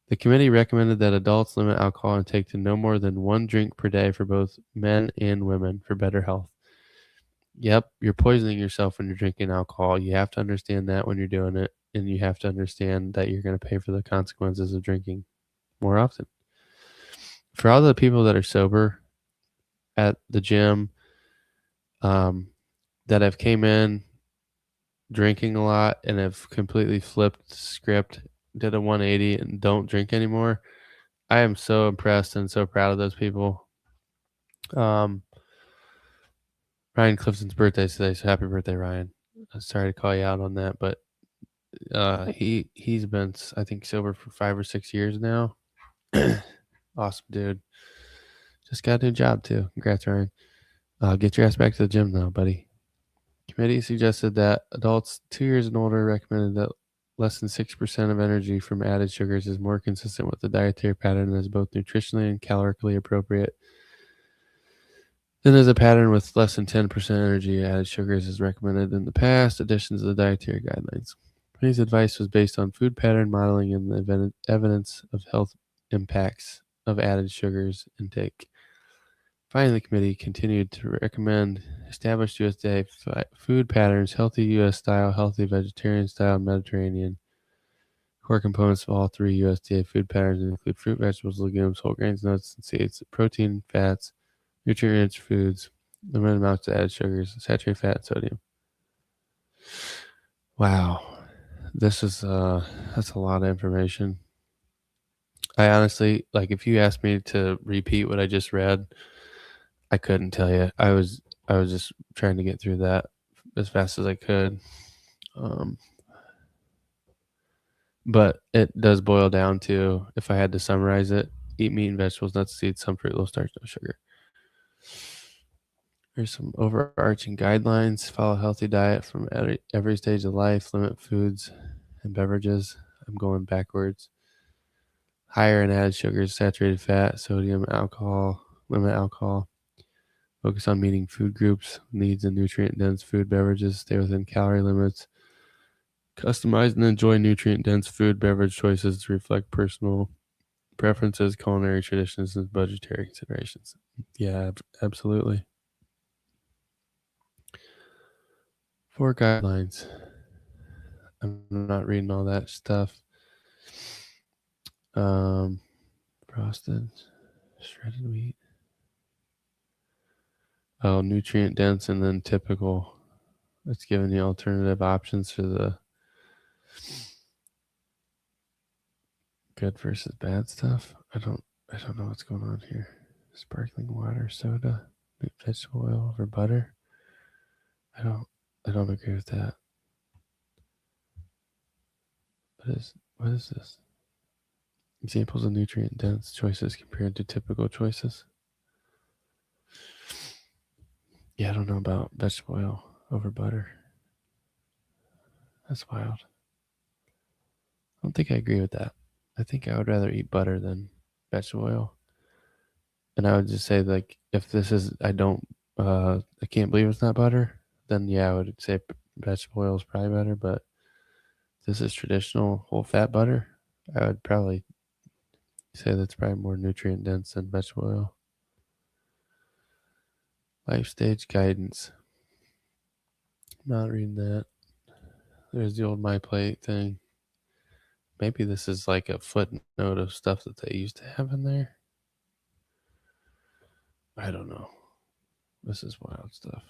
The committee recommended that adults limit alcohol intake to no more than 1 drink per day for both men and women for better health. Yep, you're poisoning yourself when you're drinking alcohol. You have to understand that when you're doing it, and you have to understand that you're going to pay for the consequences of drinking more often. For all the people that are sober at the gym, that have came in drinking a lot and have completely flipped script, did a 180 and don't drink anymore, I am so impressed and so proud of those people. Ryan Clifton's birthday today, so happy birthday, Ryan. I'm sorry to call you out on that, but he's been, I think, sober for 5 or 6 years now. Awesome dude. Just got a new job too. Congrats, Ryan. Get your ass back to the gym though, buddy. Committee suggested that adults 2 years and older recommended that less than 6% of energy from added sugars is more consistent with the dietary pattern that is both nutritionally and calorically appropriate. Then there's a pattern with less than 10% energy added sugars is recommended in the past additions to the dietary guidelines. Committee's advice was based on food pattern modeling and the evidence of health impacts of added sugars intake. Finally, the committee continued to recommend established USDA food patterns, healthy U.S. style, healthy vegetarian style, Mediterranean. Core components of all three USDA food patterns include fruit, vegetables, legumes, whole grains, nuts, and seeds, protein, fats, nutrient-rich foods, limited amounts of added sugars, saturated fat, and sodium. Wow, this is that's a lot of information. I honestly, like, if you asked me to repeat what I just read, I couldn't tell you. I was just trying to get through that as fast as I could. Um, but it does boil down to, if I had to summarize it, eat meat and vegetables, nuts, seeds, some fruit, low starch, no sugar. There's some overarching guidelines. Follow a healthy diet from every stage of life. Limit foods and beverages. I'm going backwards. Higher in added sugars, saturated fat, sodium, alcohol. Limit alcohol. Focus on meeting food groups, needs, and nutrient-dense food beverages. Stay within calorie limits. Customize and enjoy nutrient-dense food beverage choices to reflect personal preferences, culinary traditions, and budgetary considerations. Yeah, absolutely. 4 guidelines. I'm not reading all that stuff. Frosted, shredded wheat. Oh, nutrient dense and then typical. It's giving you alternative options for the good versus bad stuff. I don't know what's going on here. Sparkling water, soda, vegetable oil over butter. I don't agree with that. What is this? Examples of nutrient dense choices compared to typical choices. Yeah, I don't know about vegetable oil over butter. That's wild. I don't think I agree with that. I think I would rather eat butter than vegetable oil. And I would just say, like, if this is, I can't believe it's not butter, then yeah, I would say vegetable oil is probably better. But if this is traditional whole fat butter, I would probably say that's probably more nutrient dense than vegetable oil. Life stage guidance. I'm not reading that. There's the old My Plate thing. Maybe this is like a footnote of stuff that they used to have in there. I don't know. This is wild stuff.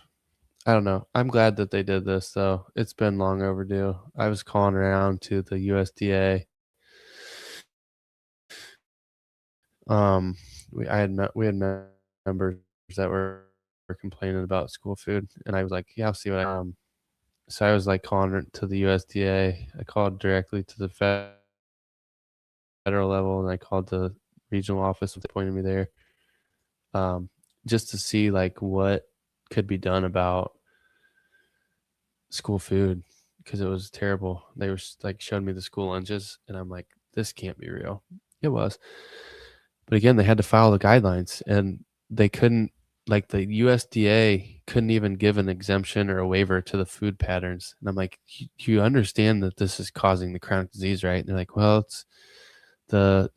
I don't know. I'm glad that they did this, though. It's been long overdue. I was calling around to the USDA. We had members that were complaining about school food, and I was like, yeah, I'll see what so I was like calling to the USDA. I called directly to the federal level, and I called the regional office. They pointed me there, just to see like what could be done about school food, because it was terrible. They were like showing me the school lunches, and I'm like, this can't be real. It was, but again, they had to follow the guidelines, and they couldn't. Like, the USDA couldn't even give an exemption or a waiver to the food patterns. And I'm like, you understand that this is causing the chronic disease, right? And they're like, well, it's the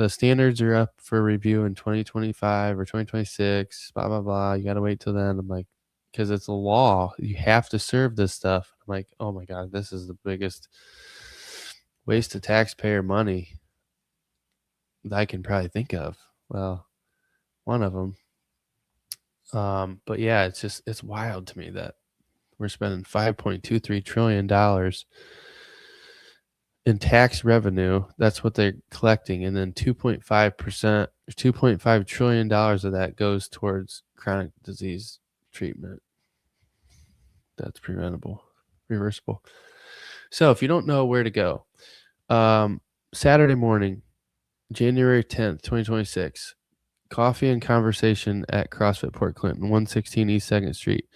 standards are up for review in 2025 or 2026, blah, blah, blah. You got to wait till then. I'm like, because it's a law. You have to serve this stuff. I'm like, oh my God, this is the biggest waste of taxpayer money that I can probably think of. Well, one of them. But yeah, it's wild to me that we're spending $5.23 trillion in tax revenue. That's what they're collecting. And then 2.5%, $2.5 trillion of that goes towards chronic disease treatment. That's preventable, reversible. So if you don't know where to go, Saturday morning, January 10th, 2026, coffee and conversation at CrossFit Port Clinton, 116 East 2nd Street.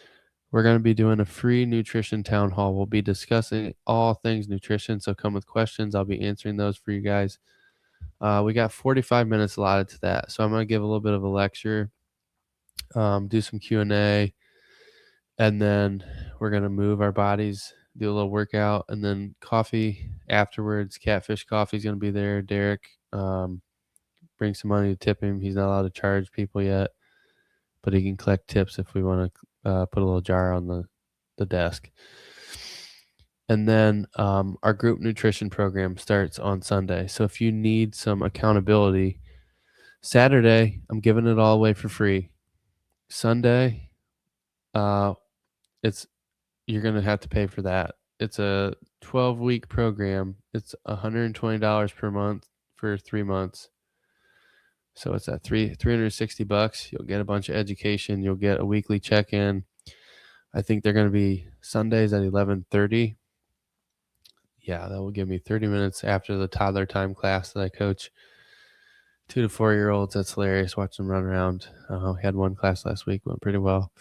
We're going to be doing a free nutrition town hall. We'll be discussing all things nutrition, so come with questions. I'll be answering those for you guys. We got 45 minutes allotted to that, so I'm going to give a little bit of a lecture, do some Q&A, and then we're going to move our bodies, do a little workout, and then coffee afterwards. Catfish Coffee is going to be there. Derek, bring some money to tip him. He's not allowed to charge people yet, but he can collect tips if we want to put a little jar on the desk. And then our group nutrition program starts on Sunday. So if you need some accountability, Saturday, I'm giving it all away for free. Sunday, uh, it's you're gonna have to pay for that. It's a 12-week program. It's $120 per month for 3 months. So it's at $360. You'll get a bunch of education. You'll get a weekly check-in. I think they're gonna be Sundays at 11:30. Yeah, that will give me 30 minutes after the toddler time class that I coach. 2 to 4-year-olds. That's hilarious. Watch them run around. We had one class last week, went pretty well.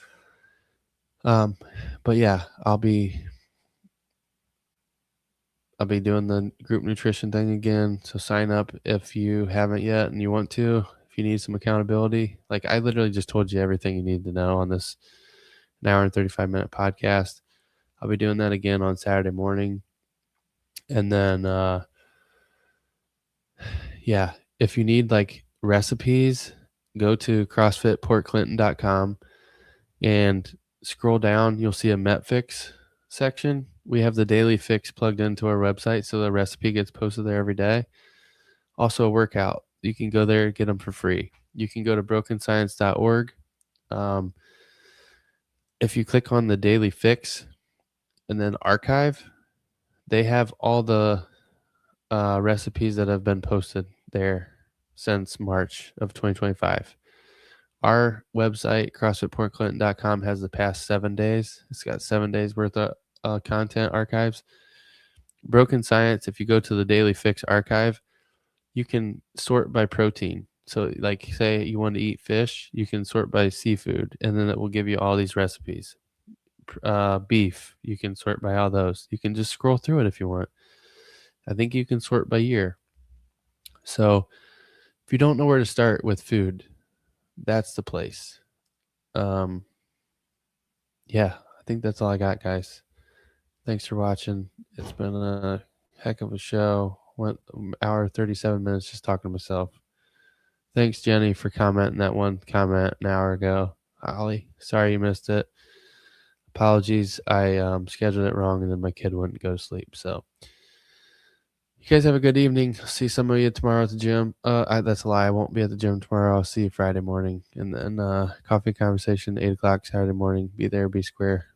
But yeah, I'll be doing the group nutrition thing again. So sign up if you haven't yet and you want to. If you need some accountability, like I literally just told you everything you need to know on this an hour and 35-minute podcast. I'll be doing that again on Saturday morning. And then, yeah, if you need like recipes, go to CrossFitPortClinton.com and scroll down. You'll see a MetFix section. We have the daily fix plugged into our website, so the recipe gets posted there every day. Also, a workout. You can go there and get them for free. You can go to brokenscience.org. If you click on the daily fix and then archive, they have all the recipes that have been posted there since March of 2025. Our website, CrossFitPortClinton.com, has the past 7 days. It's got 7 days worth of content archives. Broken Science, if you go to the Daily Fix archive, you can sort by protein. So, like, say you want to eat fish, you can sort by seafood, and then it will give you all these recipes. Beef, you can sort by all those. You can just scroll through it if you want. I think you can sort by year. So, if you don't know where to start with food, that's the place. Yeah, I think that's all I got, guys. Thanks for watching. It's been a heck of a show. Went an hour 37 minutes just talking to myself. Thanks, Jenny, for commenting that one comment an hour ago. Holly, sorry you missed it. Apologies. I scheduled it wrong and then my kid wouldn't go to sleep. So you guys have a good evening. See some of you tomorrow at the gym. That's a lie. I won't be at the gym tomorrow. I'll see you Friday morning. And then coffee conversation, 8 o'clock Saturday morning. Be there, be square.